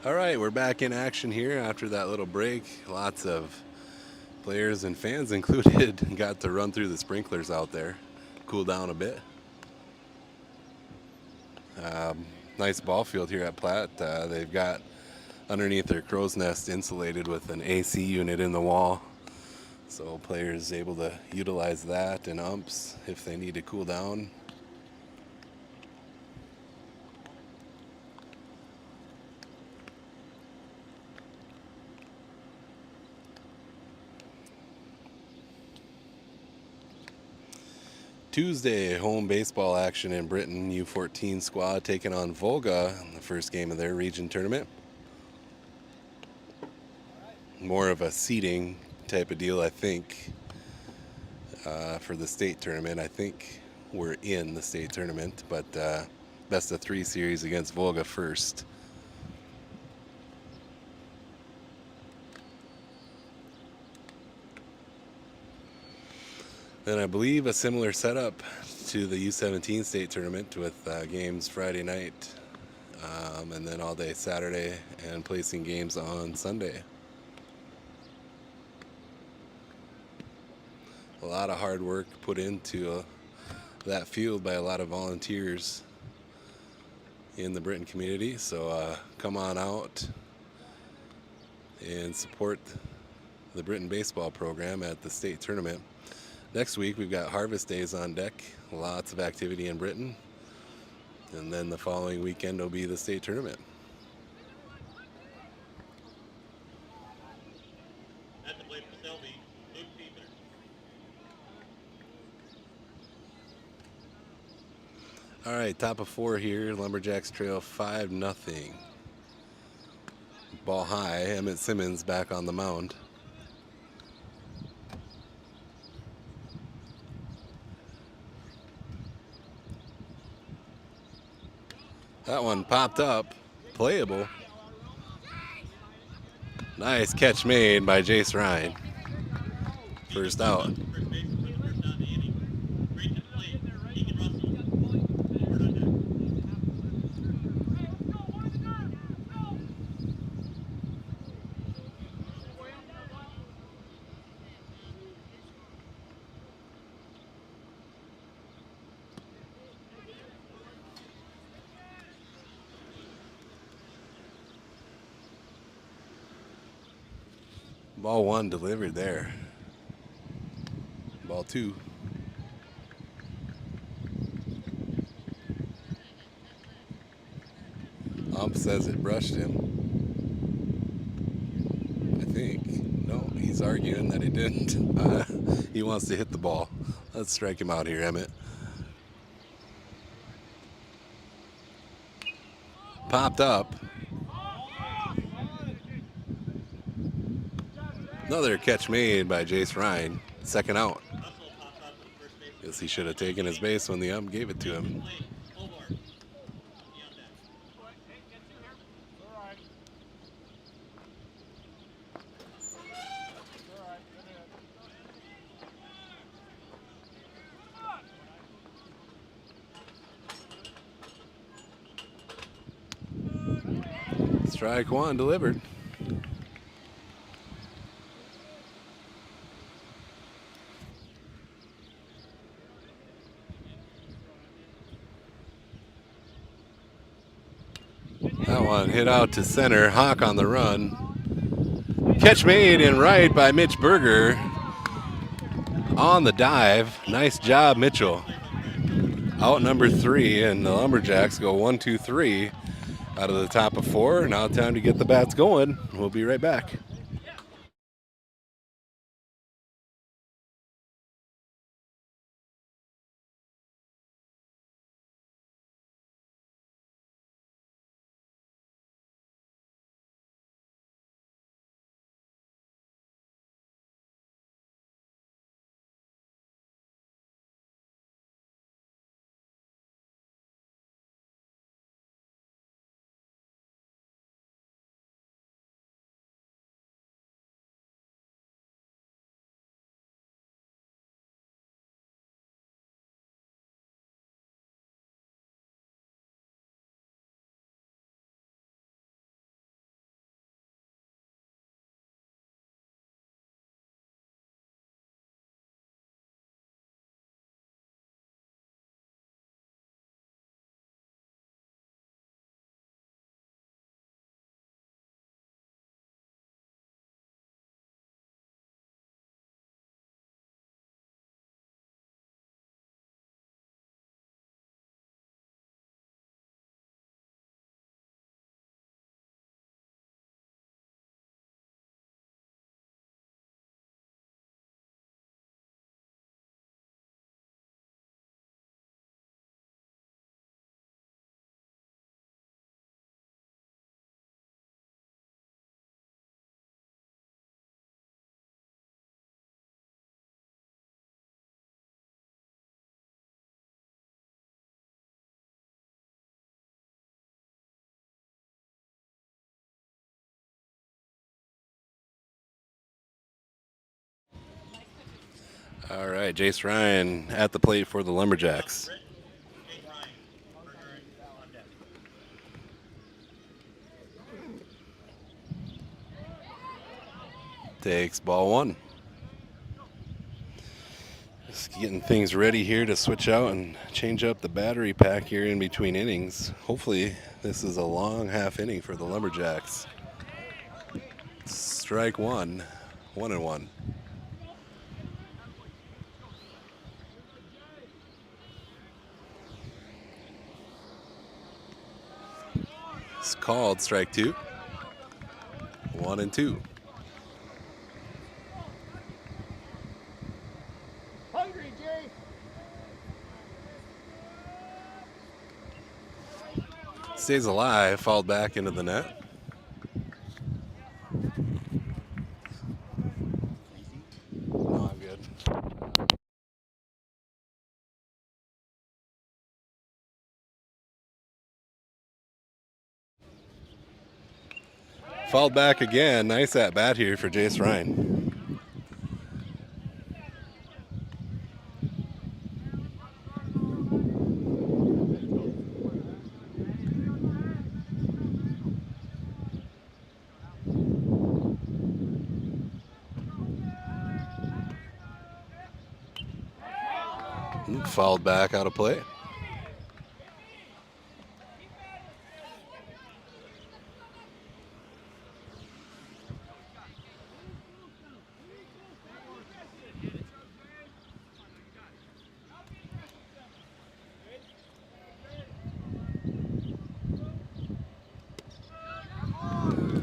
[SPEAKER 1] All right, we're back in action here after that little break. Lots of players and fans included got to run through the sprinklers out there, cool down a bit. Nice ball field here at Platt. They've got underneath their crow's nest insulated with an AC unit in the wall, so players able to utilize that, and umps if they need to cool down. Tuesday, home baseball action in Britain. U14 squad taking on Volga in the first game of their region tournament. More of a seeding type of deal, I think, for the state tournament. I think we're in the state tournament, but best of 3 series against Volga first. Then I believe a similar setup to the U17 State tournament with games Friday night and then all day Saturday and placing games on Sunday. A lot of hard work put into that field by a lot of volunteers in the Britain community, so come on out and support the Britain baseball program at the state tournament. Next week we've got Harvest Days on deck, lots of activity in Britain, and then the following weekend will be the state tournament.
[SPEAKER 4] At the plate for Selby, Luke Peter.
[SPEAKER 1] All right, top of 4 here. Lumberjacks trail 5-0. Ball high. Emmett Simmons back on the mound. That one popped up. Playable. Nice catch made by Jace Ryan. First out.
[SPEAKER 4] First baseman for the first out of the inning. Straight to the plate. Keegan Russell. Over on deck.
[SPEAKER 1] Ball 1 delivered there. Ball 2. Ump says it brushed him. I think. No, he's arguing that he didn't. He wants to hit the ball. Let's strike him out here, Emmett. Popped up. Another catch made by Jace Ryan. Second out.
[SPEAKER 4] Russell pops out to the first baseman.
[SPEAKER 1] Guess he should have taken his base when the ump gave it to him.
[SPEAKER 4] Plate. Hobart. He on deck.
[SPEAKER 1] Strike 1 delivered. That one hit out to center. Hawk on the run. Catch made in right by Mitch Berger. On the dive. Nice job, Mitchell. Out number 3, and the Lumberjacks go 1, 2, 3 out of the top of 4. Now time to get the bats going. We'll be right back. All right, Jace Ryan at the plate for the Lumberjacks.
[SPEAKER 4] Jake Ryan, partner on deck.
[SPEAKER 1] Takes ball 1. Just getting things ready here to switch out and change up the battery pack here in between innings. Hopefully this is a long half inning for the Lumberjacks. Strike 1, 1-1. It's called strike 2, 1-2.
[SPEAKER 5] Hungry, Jay.
[SPEAKER 1] Stays alive, fouled back into the net. No, I'm good. Fouled back again. Nice at bat here for Jace Ryan. Fouled back out of play.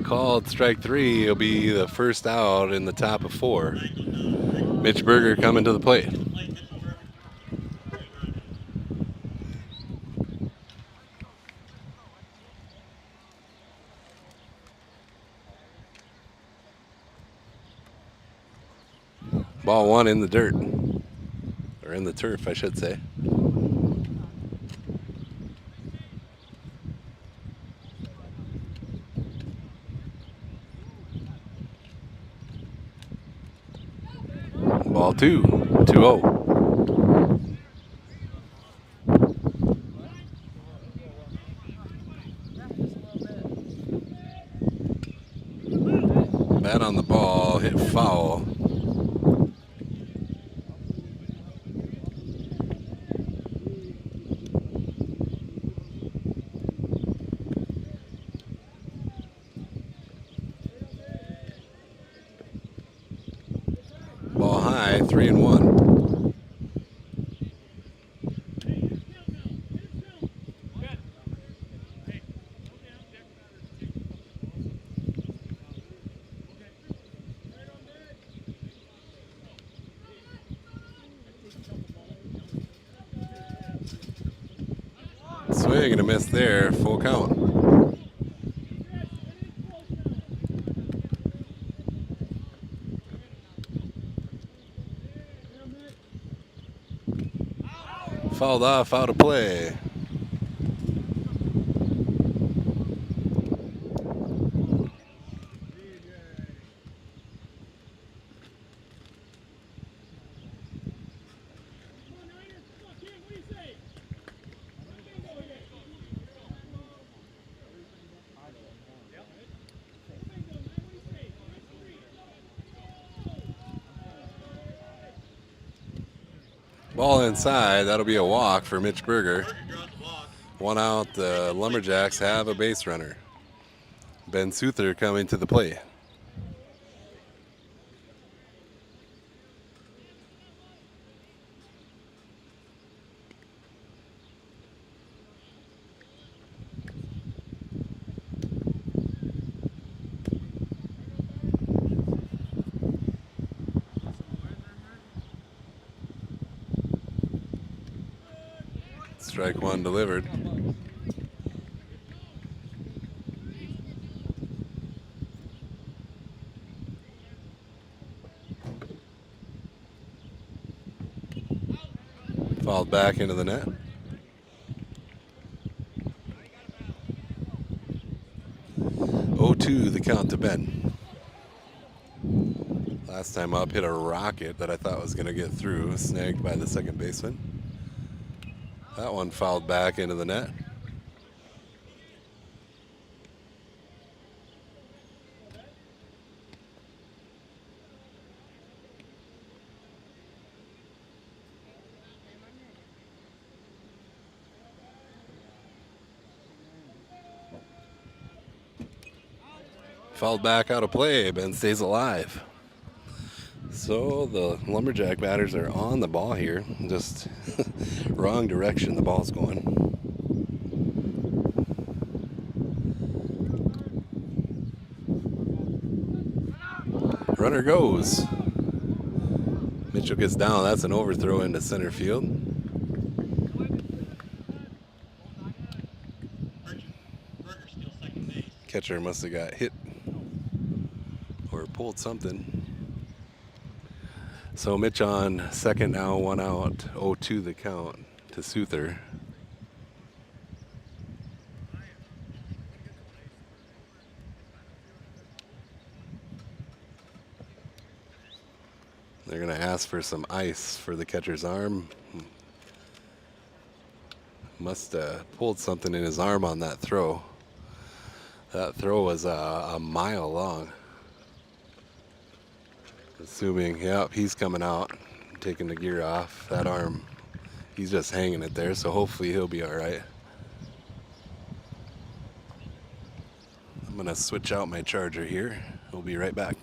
[SPEAKER 1] Called strike 3. It'll be the first out in the top of 4. Mitch Berger coming to the plate. Ball 1 in the dirt, or in the turf, I should say. Ball 2, 2-0. Bat on the ball, hit foul. Ball high, 3-1. Swing and a miss there, full count. Fouled off, out of play. Ball inside, that'll be a walk for Mitch Berger. One out, the Lumberjacks have a base runner. Ben Souther coming to the plate. Strike 1 delivered. Fouled back into the net. Oh, 2 the count to Ben. Last time up, hit a rocket that I thought was going to get through, snagged by the second baseman. That one fouled back into the net. Fouled back out of play. Ben stays alive. So the Lumberjack batters are on the ball here. Just wrong direction the ball's going. Runner goes. Mitchell gets down. That's an overthrow into center field. Catcher must have got hit or pulled something. So Mitch on second now, 1 out, 0-2 the count to Souther. They're going to ask for some ice for the catcher's arm. Must have pulled something in his arm on that throw. That throw was a mile long. Assuming, yep, he's coming out, taking the gear off. That arm, he's just hanging it there, so hopefully he'll be all right. I'm going to switch out my charger here. We'll be right back.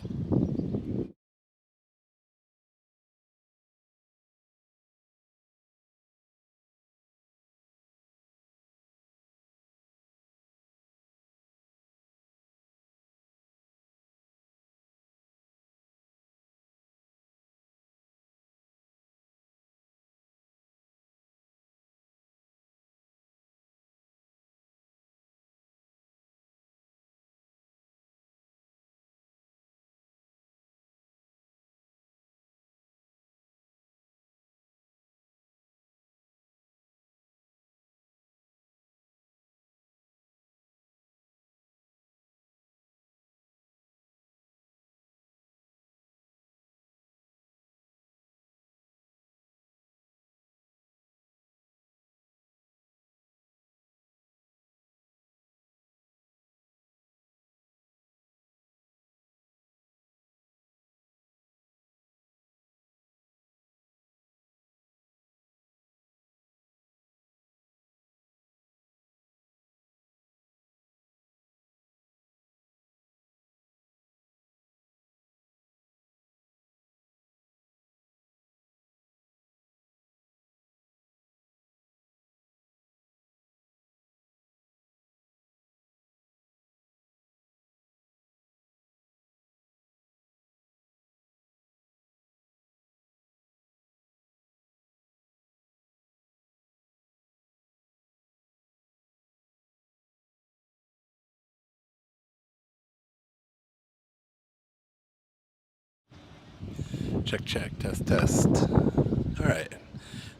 [SPEAKER 1] Check, check, test, test. All right,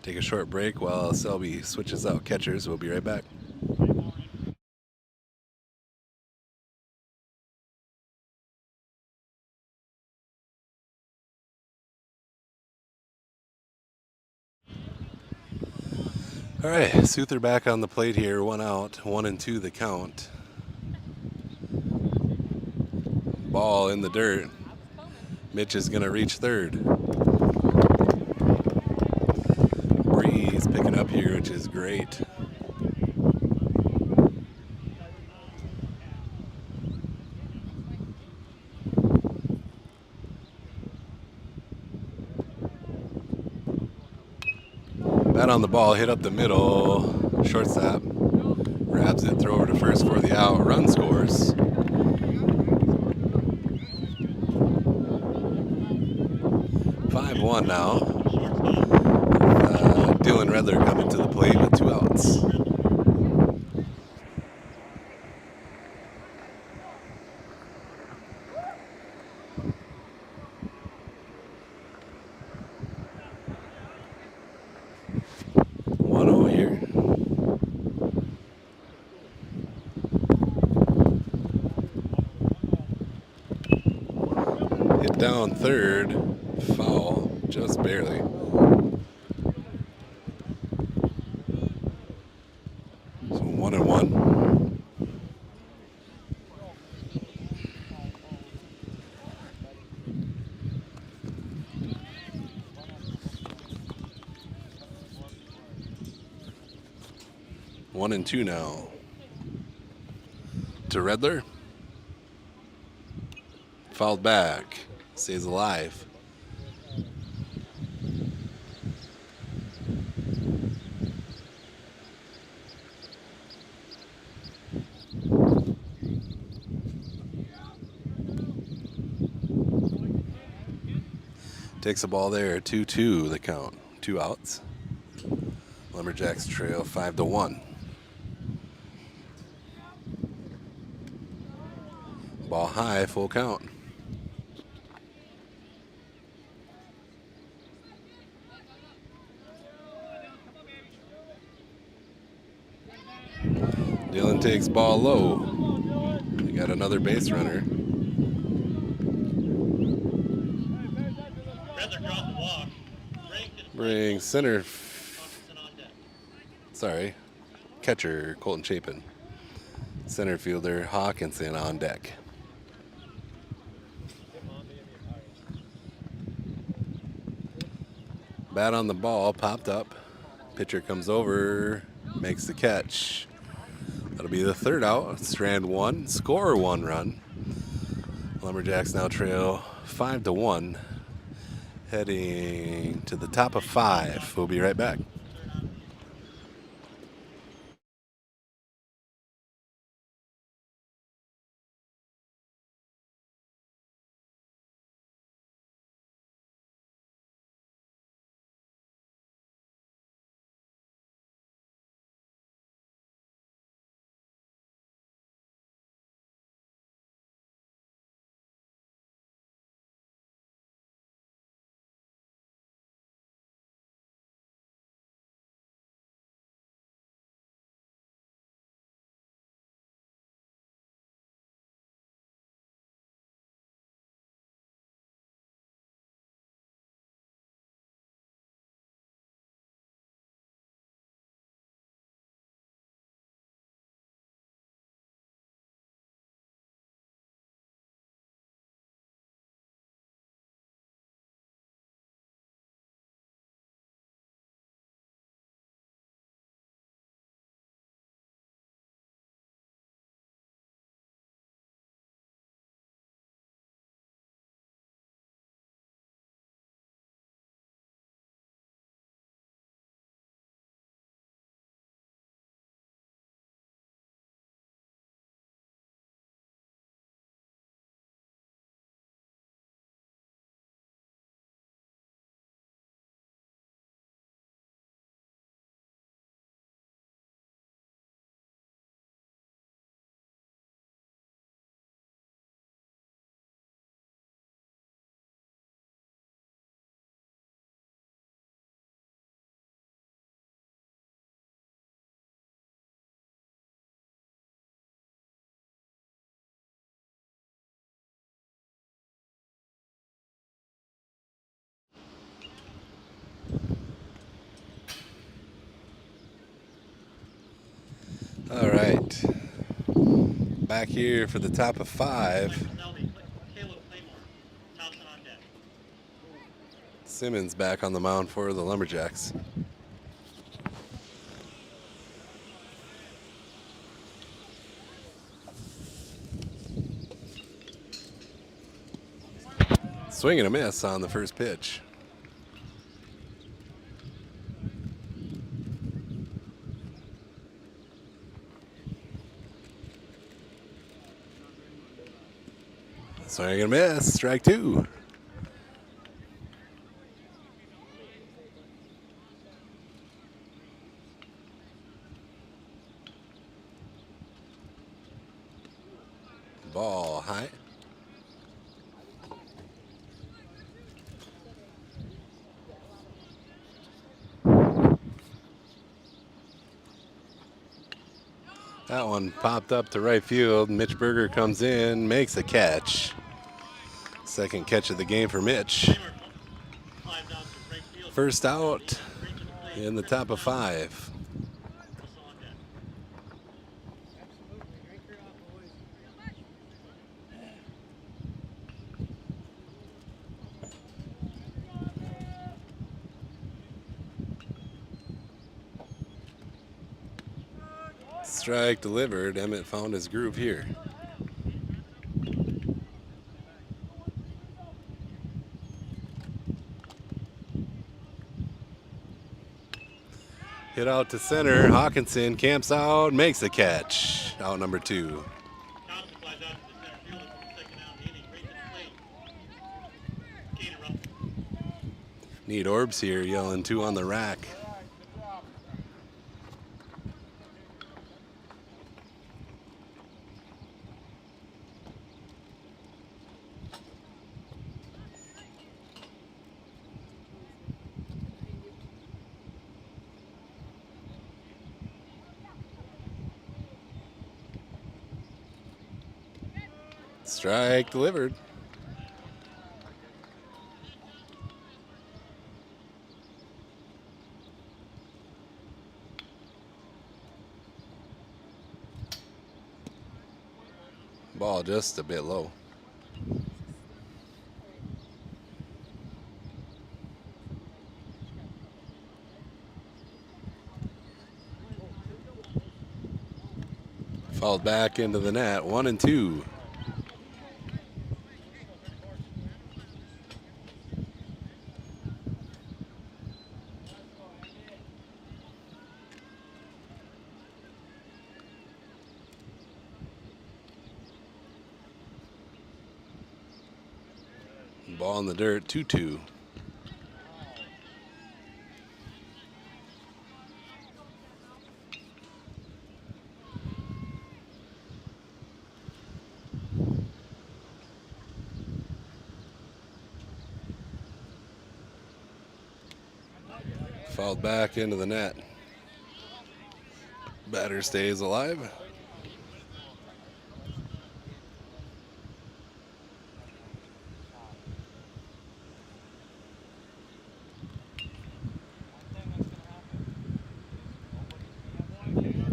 [SPEAKER 1] take a short break while Selby switches out catchers. We'll be right back. All right, Souther back on the plate here. 1 out, 1-2 the count. Ball in the dirt. Mitch is gonna reach third. Breeze picking up here, which is great. Bat on the ball, hit up the middle. Shortstop grabs it, throw over to first for the out. Run scores. One now. Dylan Redler coming to the plate with 2 outs. down third, foul, just barely. So 1-1. One and two now. To Redler. Fouled back. Stays alive. Takes the ball there. 2-2 the count. 2 outs. Lumberjacks trail 5-1. Ball high, full count. Dylan takes ball low. We got another base runner.
[SPEAKER 4] Redler draws the walk.
[SPEAKER 1] Bring center.
[SPEAKER 4] Hawkinson on deck.
[SPEAKER 1] Sorry, catcher Colton Chapin. Center fielder Hawkinson on deck. Bat on the ball, popped up. Pitcher comes over, makes the catch. That'll be the third out. Strand 1, score 1 run. Lumberjacks now trail 5-1. Heading to the top of 5. We'll be right back. All right. Back here for the top of 5.
[SPEAKER 4] Selby, Caleb Claymore. Thompson on deck.
[SPEAKER 1] Simmons back on the mound for the Lumberjacks. Swing and a miss on the first pitch. Swing and a miss, strike 2. Ball high. That one popped up to right field. Mitch Berger comes in, makes a catch. Second catch of the game for Mitch.
[SPEAKER 4] Kramer flies out to right field.
[SPEAKER 1] First out
[SPEAKER 4] Straight to the plate.
[SPEAKER 1] in the top of 5.
[SPEAKER 4] Russell on deck.
[SPEAKER 1] Strike delivered. Emmett found his groove here. Hit out to center. Hawkinson camps out, makes the catch. Out number 2.
[SPEAKER 4] Johnson flies out to the center field. It's the second out of the inning. Right to the plate. Gator Russell.
[SPEAKER 1] Neat Orbs here yelling 2 on the rack. Strike delivered. Ball just a bit low. Fouled back into the net. 1-2. Ball in the dirt, 2-2. Fouled back into the net. Batter stays alive.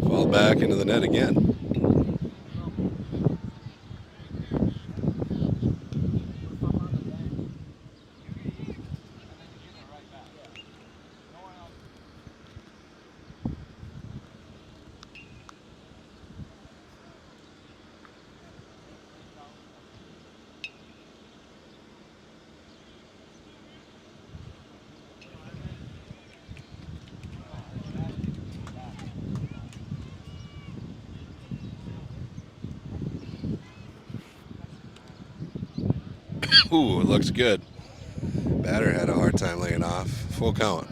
[SPEAKER 1] Fouled back into the net again. Ooh, it looks good. Batter had a hard time laying off. Full count.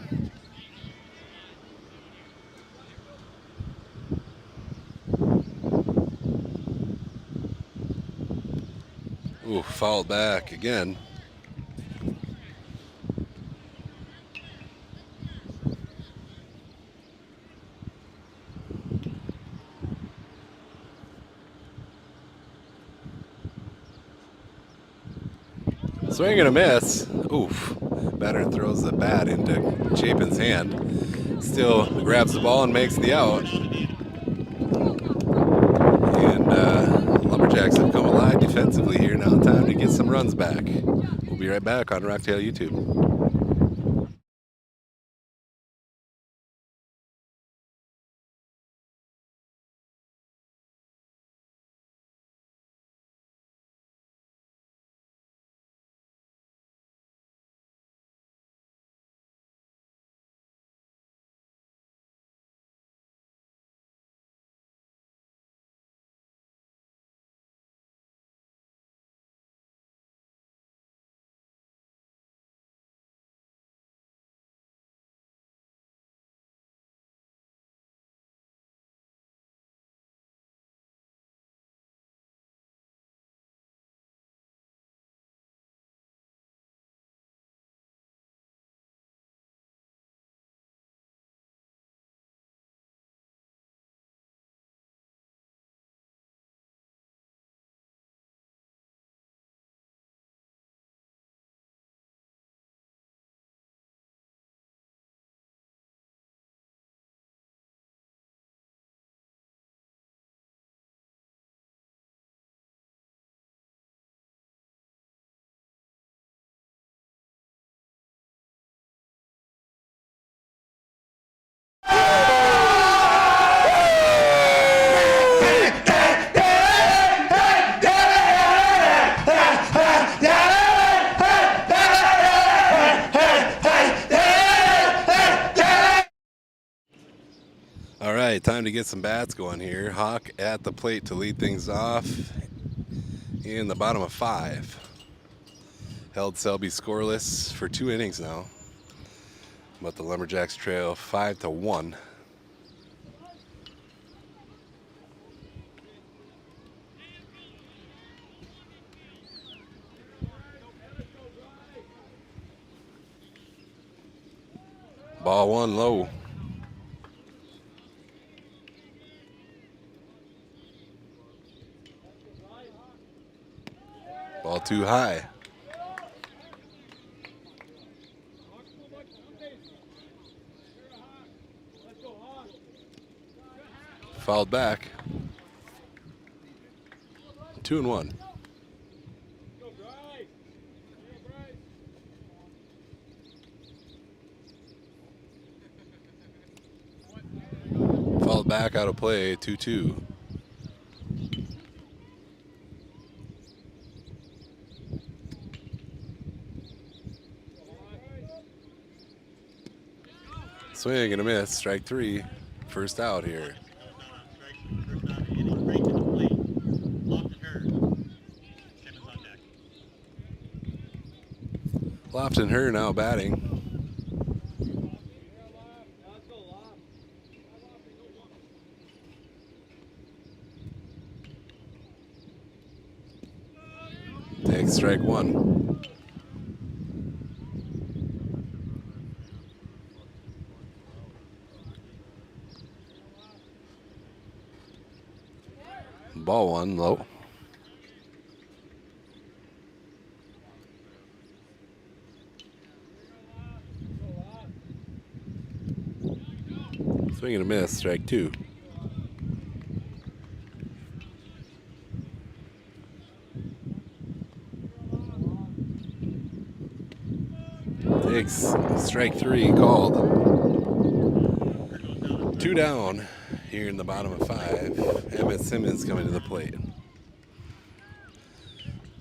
[SPEAKER 1] Ooh, fouled back again. Swing and a miss. Oof. Batter throws the bat into Chapin's hand. Still grabs the ball and makes the out. And Lumberjacks have come alive defensively here. Now time to get some runs back. We'll be right back on Rocktail YouTube. to get some bats going here. Hawk at the plate to lead things off in the bottom of 5. Held Selby scoreless for 2 innings now, but the Lumberjacks trail 5-1. Ball 1 low. Ball 2 high. Fouled back. 2-1. Fouled back out of play. 2-2. Swing and a miss. Strike 3. First out here.
[SPEAKER 4] First out of the inning. Right to the plate. Lofton Hurd. Simmons on deck.
[SPEAKER 1] Lofton Hurd now batting. Takes strike 1. Ball 1 low. Swing and a miss. Strike 2. Takes strike 3 called. 2 down here in the bottom of 5. Emmett Simmons coming to the plate.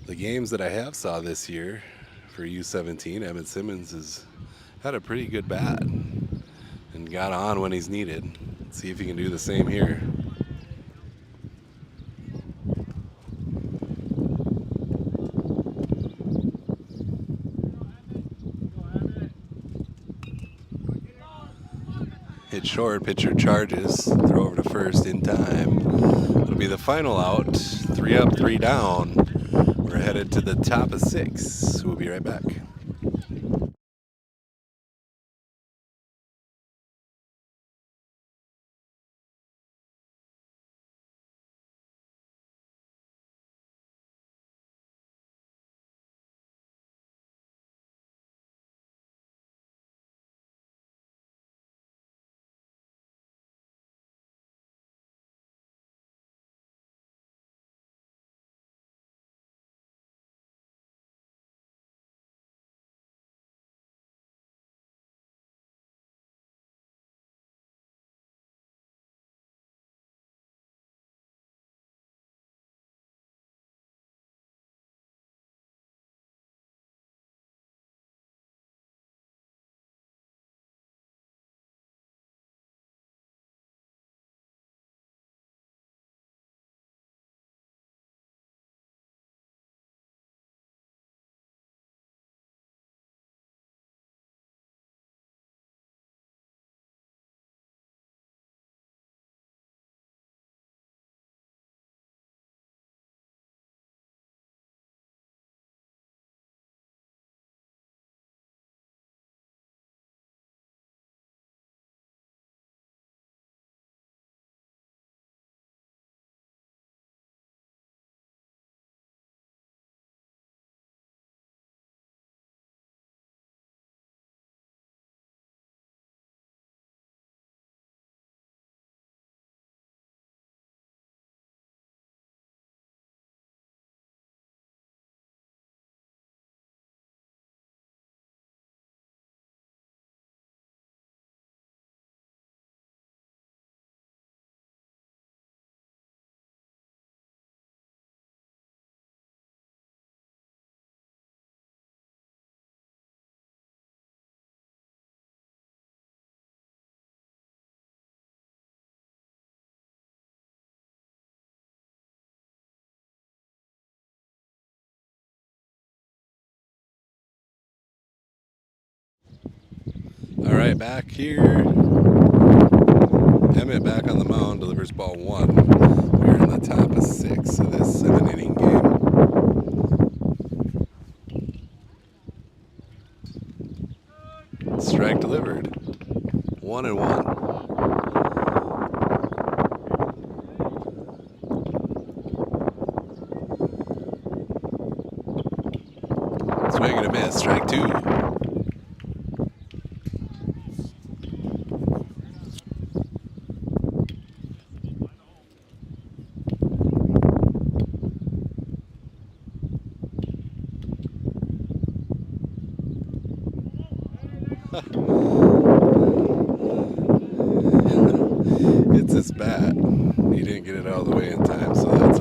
[SPEAKER 1] The games that I have saw this year for U17, Emmett Simmons has had a pretty good bat and got on when he's needed. Let's see if he can do the same here. Hit short, pitcher charges, throw over to first in time. It'll be the final out. 3 up, 3 down. We're headed to the top of 6. We'll be right back. right, back here. Emmett back on the mound, delivers ball 1. We're in the top of 6 of this 7-inning game. Strike delivered. 1-1. Swing and a miss, strike 2. It's his bat. He didn't get it out of the way in time, so that's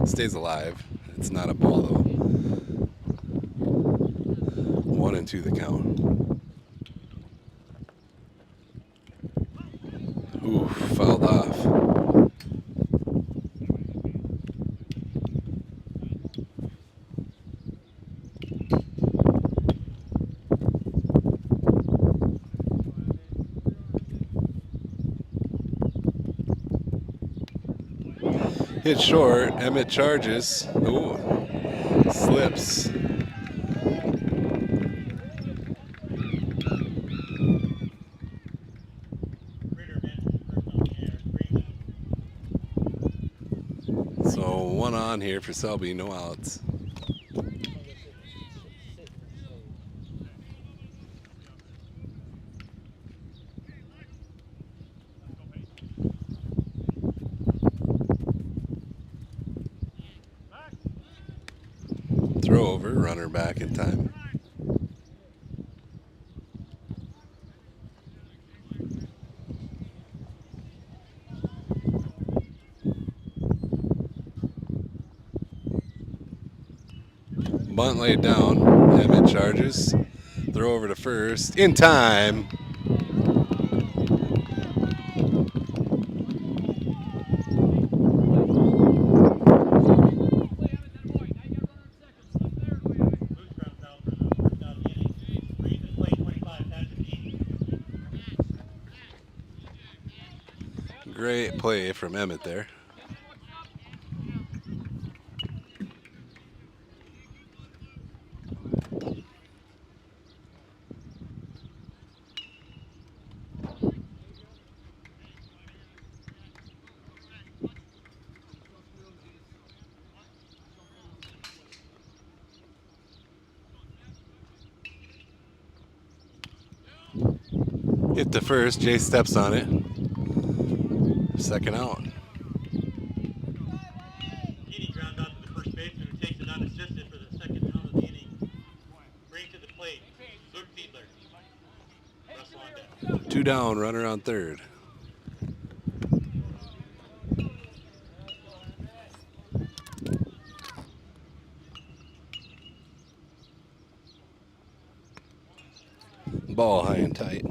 [SPEAKER 1] stays alive. It's not a ball though. 1-2 the count. Ooh, fouled off. Hit short. Emmett charges. Ooh, slips. So 1 on here for Selby, no outs. Throw over, runner back in time. Bunt laid down. Emmett charges. Throw over to first. In time. Great play from Emmett there. Hit the first, Jay steps on it. Second out.
[SPEAKER 4] Keating ground out to the first baseman who takes it unassisted for the second out of the inning. Bring to the plate, Luke Fiedler. Russell on deck.
[SPEAKER 1] 2 down, runner on third. Ball high and tight.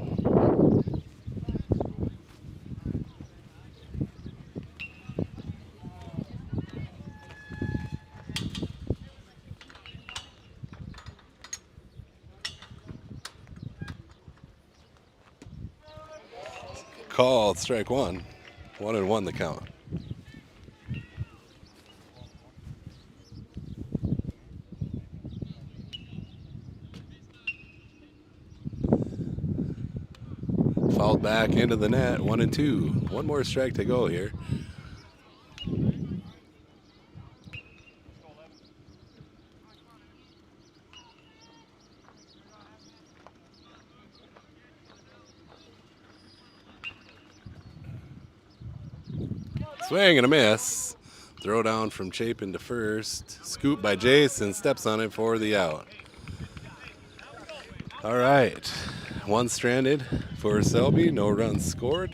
[SPEAKER 1] Called strike 1. 1-1 the count. Fouled back into the net. 1-2. One more strike to go here. Swing and a miss. Throw down from Chapin to first. Scoop by Jason. Steps on it for the out. All right. 1 stranded for Selby. No runs scored.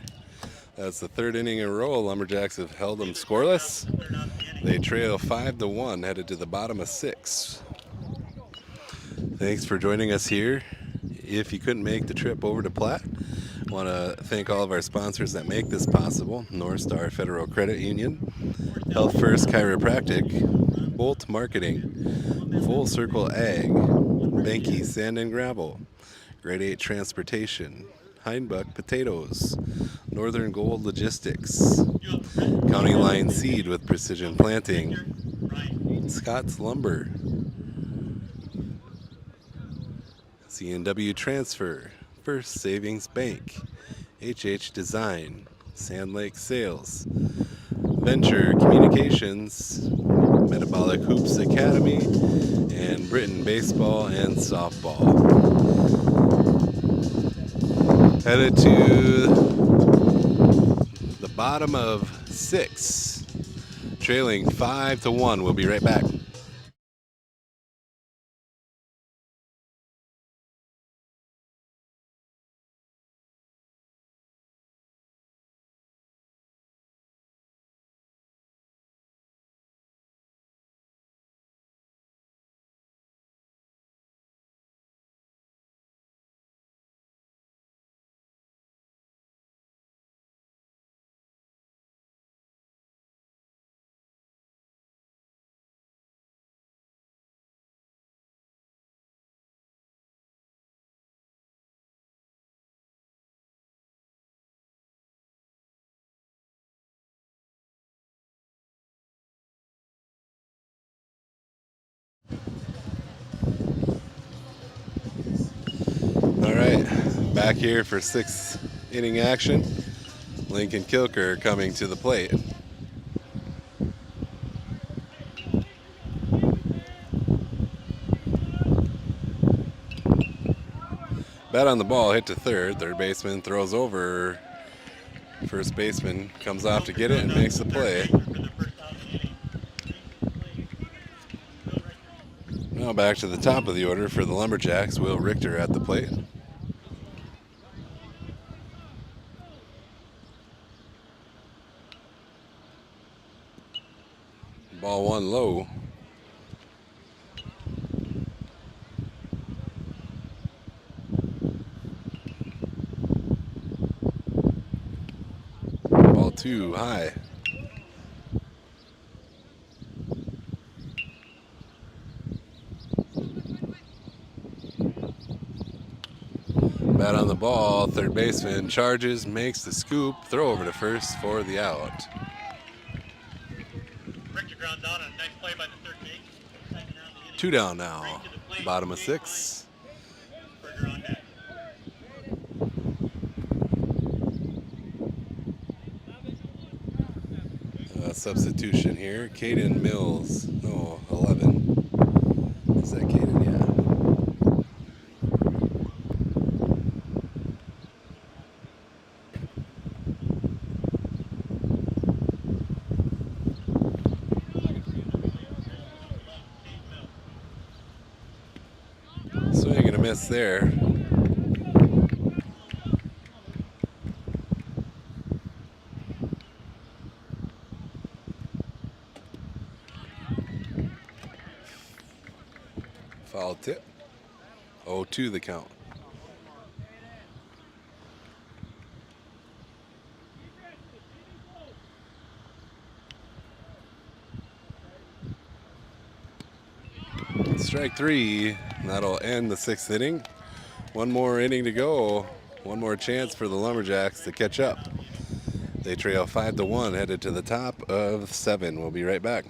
[SPEAKER 1] That's the 3rd inning in a row. Lumberjacks have held them scoreless. They trail 5-1, headed to the bottom of 6. Thanks for joining us here. If you couldn't make the trip over to Platte, I want to thank all of our sponsors that make this possible. North Star Federal Credit Union, Health First Chiropractic, Bolt Marketing, Full Circle Ag, Benke Sand and Gravel, Grade 8 Transportation, Heinbuck Potatoes, Northern Gold Logistics, County Line Seed with Precision Planting, Scott's Lumber, C&W Transfer, First Savings Bank, HH Design, Sand Lake Sales, Venture Communications, Metabolic Hoops Academy, and Britain Baseball and Softball. Headed to the bottom of 6, trailing 5-1. We'll be right back. All right, back here for 6th inning action. Lincoln Kilker coming to the plate. Bat on the ball, hit to third. Third baseman throws over. First baseman comes off to get it and makes the play. Now back to the top of the order for the Lumberjacks. Will Richter at the plate. Ball one low. Ball two high. Bat on the ball, third baseman charges, makes the scoop, throw over to first for the out.
[SPEAKER 4] Richter grounds out on a nice play by the third base. Second round of the inning.
[SPEAKER 1] 2 down now. Bottom of 6.
[SPEAKER 4] Burger on deck.
[SPEAKER 1] Substitution here. Caden Mills. No, 11. Is that Caden? Yeah. Swing and a miss there. Foul tip. 0-2 the count. Strike 3. That'll end the 6th inning. One more inning to go. One more chance for the Lumberjacks to catch up. They trail 5-1, headed to the top of 7. We'll be right back.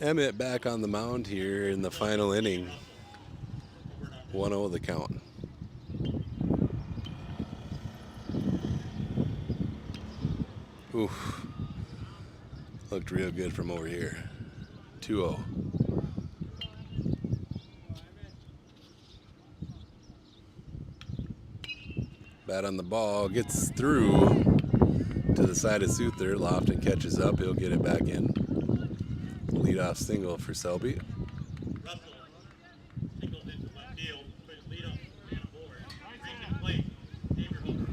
[SPEAKER 1] Emmett back on the mound here in the final inning. 1-0 the count. Oof. Looked real good from over here. 2-0. Bat on the ball, gets through to the side of Souther. Lofton catches up, he'll get it back in. Leadoff single for Selby.
[SPEAKER 4] Russell singles into left field, put his lead off man aboard. Brings to the plate. Xavier Hobart.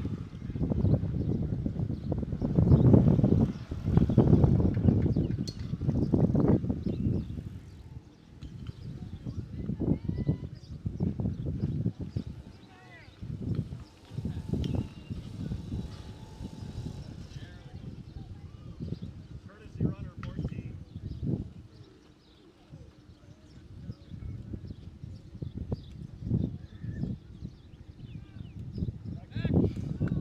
[SPEAKER 4] Courtesy runner 14.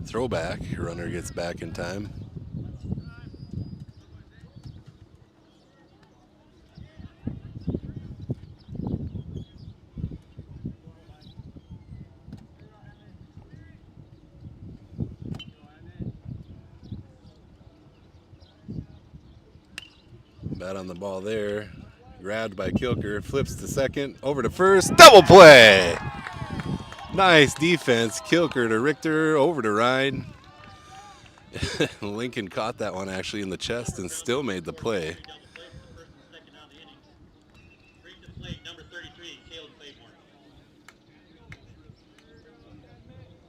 [SPEAKER 1] Throwback, runner gets back in time. Bat on the ball there. Grabbed by Kilker, flips to second, over to first, double play! Nice defense, Kilker to Richter, over to Ryan. Lincoln caught that one actually in the chest and still made the play.
[SPEAKER 4] Double play for the first and second out of the innings. Brings to the plate number 33, Caleb Claiborne.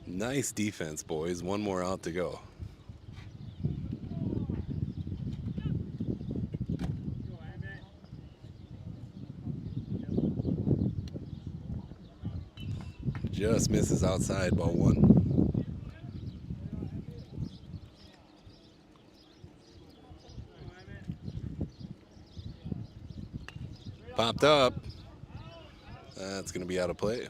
[SPEAKER 1] Nice defense, boys. One more out to go. Just misses outside, ball one. Popped up. That's going to be out of play.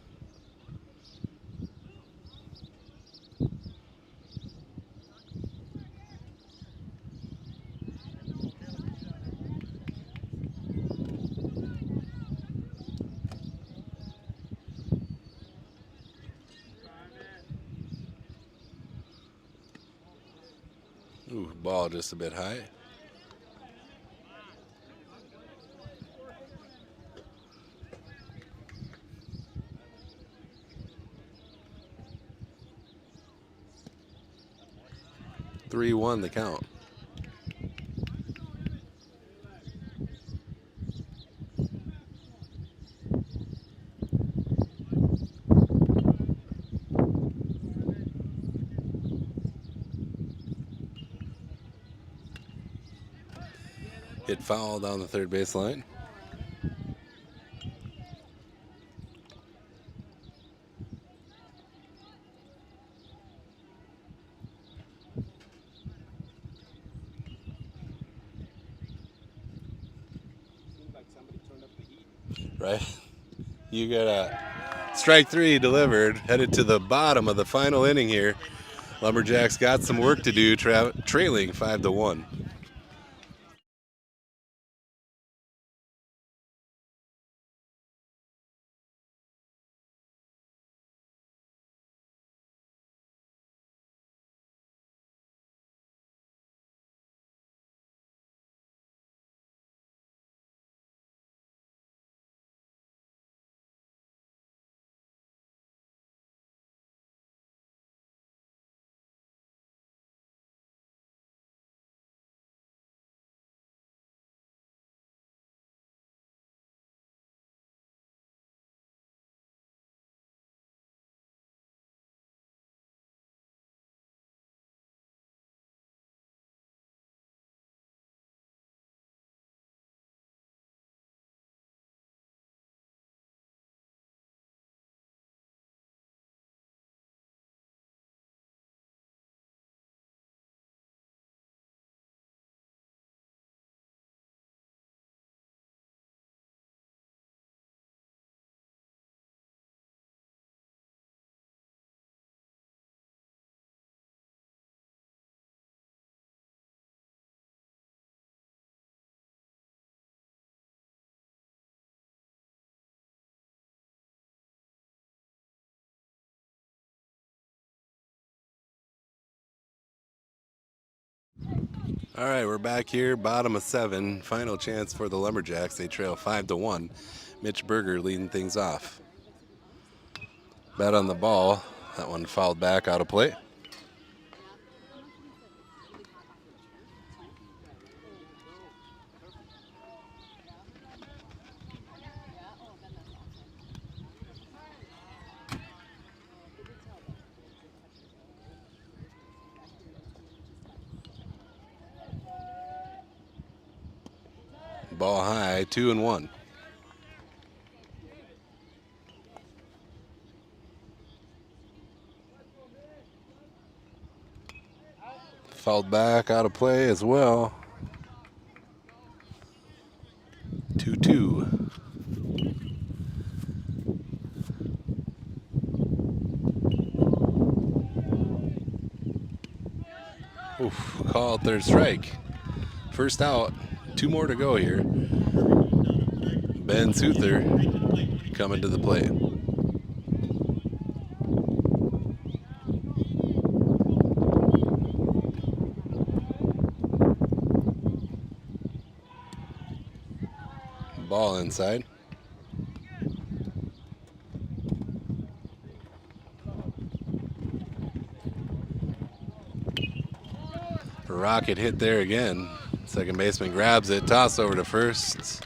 [SPEAKER 1] Ooh, ball just a bit high. Three one the count. Hit foul down the third base line. Right? You got a strike three delivered, headed to the bottom of the final inning here. Lumberjacks got some work to do, trailing 5-1. All right, we're back here, bottom of 7. Final chance for the Lumberjacks. They trail 5-1. Mitch Berger leading things off. Bet on the ball. That one fouled back out of play. Ball high, 2-1. Fouled back out of play as well. 2-2. Oof, call third strike. First out, 2 more to go here. Ben Souther coming to the plate. Ball inside. Rocket hit there again. Second baseman grabs it, toss over to first.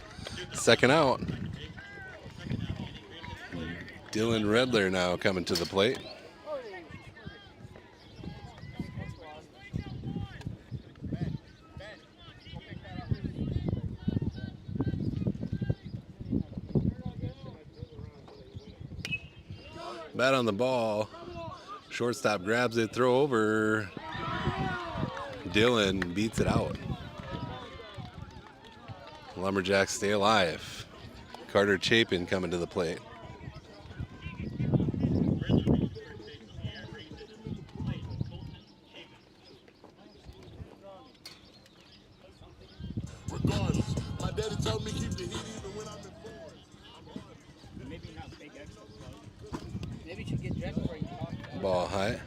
[SPEAKER 1] Second out. Dylan Redler now coming to the plate. Bat on the ball. Shortstop grabs it, throw over. Dylan beats it out. Lumberjacks stay alive. Carter Chapin coming to the plate.
[SPEAKER 6] Regardless, my daddy told me keep the heat even when I'm in Florida.
[SPEAKER 5] Maybe not big extra. Maybe you should get dressed before you talk.
[SPEAKER 1] Ball high.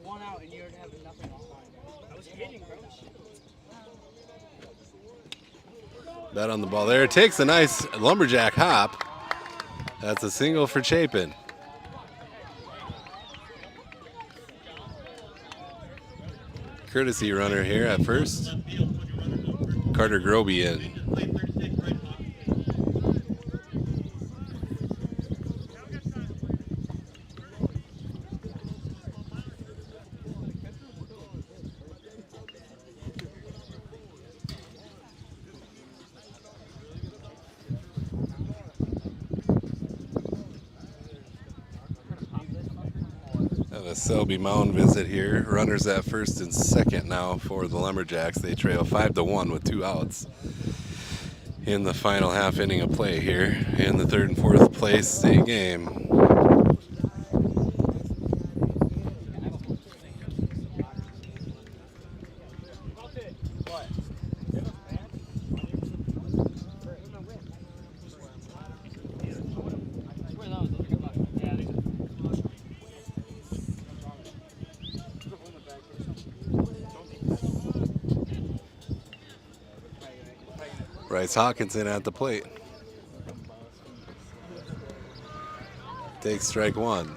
[SPEAKER 5] One out and you're having nothing on line. I was kidding, bro.
[SPEAKER 1] Bet on the ball there. Takes a nice Lumberjack hop. That's a single for Chapin. Courtesy runner here at first. Carter Groby in. A Selby mound visit here. Runners at first and second now for the Lumberjacks. They trail 5-1 with 2 outs in the final half inning of play here in the 3rd and 4th place state game. Bryce Hawkinson at the plate. Takes strike 1.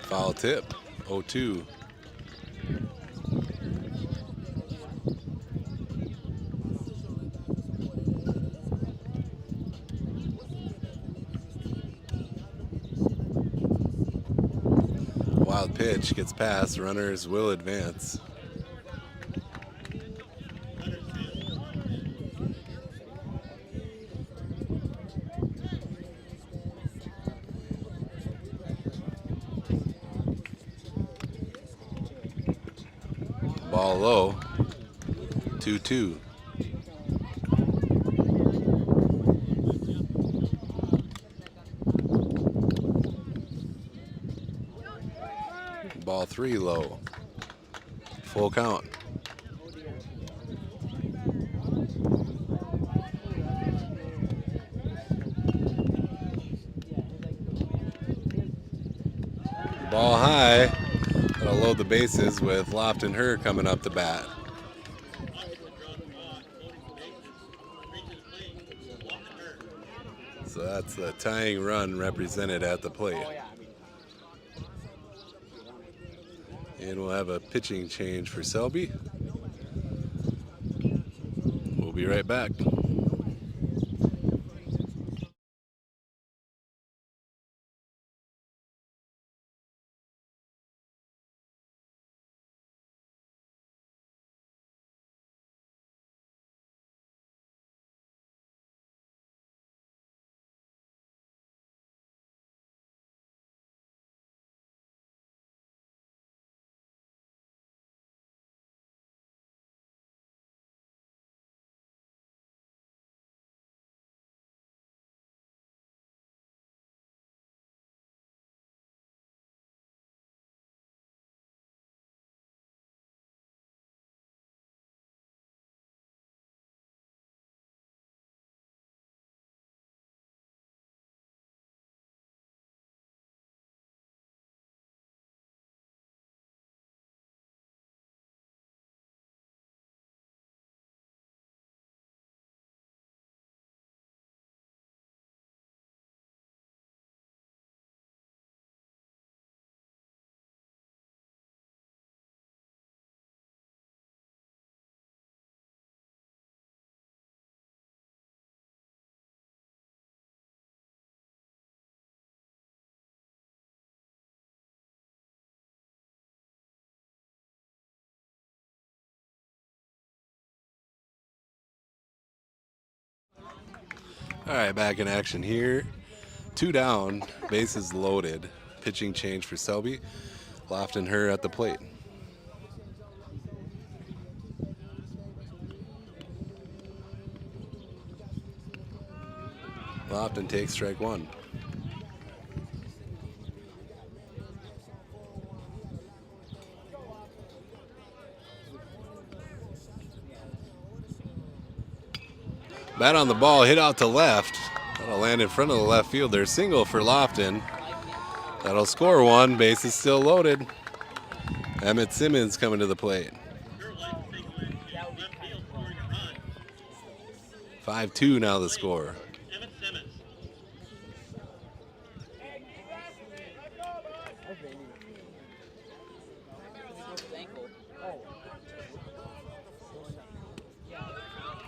[SPEAKER 1] Foul tip, 0-2. Wild pitch gets past. Runners will advance. Ball low. 2-2. Ball 3 low. Full count. Ball high. That'll load the bases with Lofton Her coming up to bat. So that's the tying run represented at the plate. And we'll have a pitching change for Selby. We'll be right back. All right, back in action here. 2 down, bases loaded. Pitching change for Selby. Lofton Her at the plate. Lofton takes strike 1. Bat on the ball, hit out to left. That'll land in front of the left fielder. Single for Lofton. That'll score 1. Base is still loaded. Emmett Simmons coming to the plate. 5-2 now the score.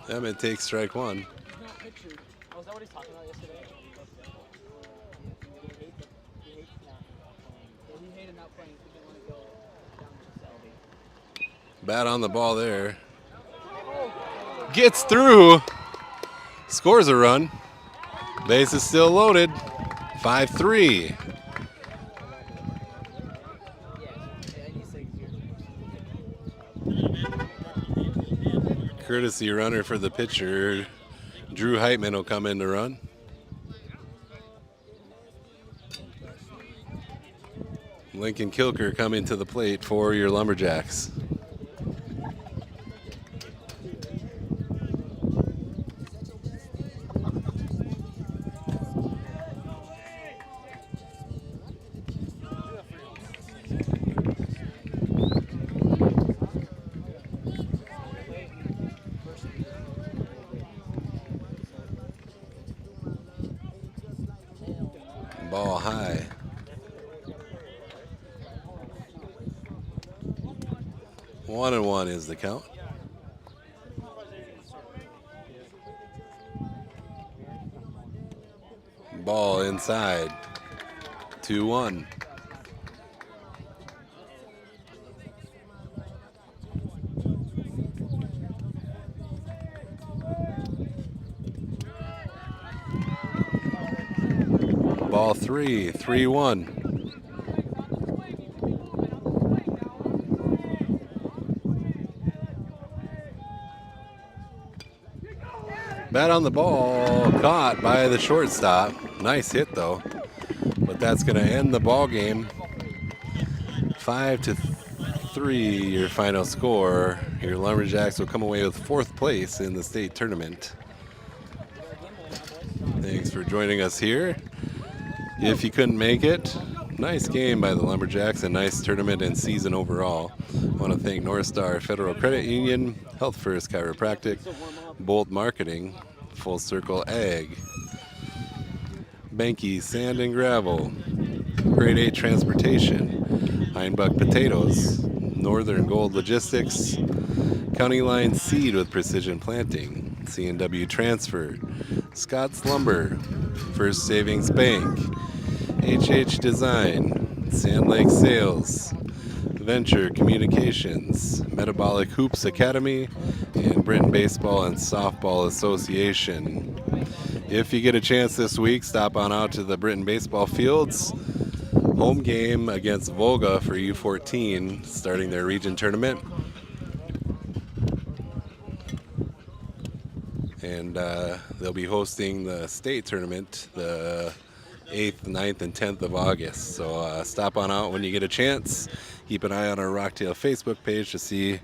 [SPEAKER 1] Emmett takes strike 1.
[SPEAKER 2] Oh, is that what he's talking about yesterday? He hated not playing. He didn't want to go down to Selby.
[SPEAKER 1] Bat on the ball there. Gets through. Scores a run. Base is still loaded. 5-3. Courtesy runner for the pitcher. Drew Heitman will come in to run. Lincoln Kilker coming to the plate for your Lumberjacks. Ball high. One and one is the count. Ball inside. 2-1. Ball 3-1. Bat on the ball, caught by the shortstop. Nice hit though, but that's going to end the ball game. 5-3, your final score. Your Lumberjacks will come away with 4th place in the state tournament. Thanks for joining us here. If you couldn't make it, Nice game by the Lumberjacks, a nice tournament and season overall. I want to thank North Star Federal Credit Union, Health First Chiropractic, Bolt Marketing, Full Circle Ag, Banky Sand and Gravel, Grade 8 Transportation, Heinbuck Potatoes, Northern Gold Logistics, County Line Seed with Precision Planting, C&W Transfer, Scott's Lumber, First Savings Bank, HH Design, Sand Lake Sales, Venture Communications, Metabolic Hoops Academy, and Britain Baseball and Softball Association. If you get a chance this week, stop on out to the Britain Baseball Fields. Home game against Volga for U14, starting their region tournament. And they'll be hosting the state tournament the 8th, 9th, and 10th of August. So stop on out when you get a chance. Keep an eye on our Rocktail Facebook page to see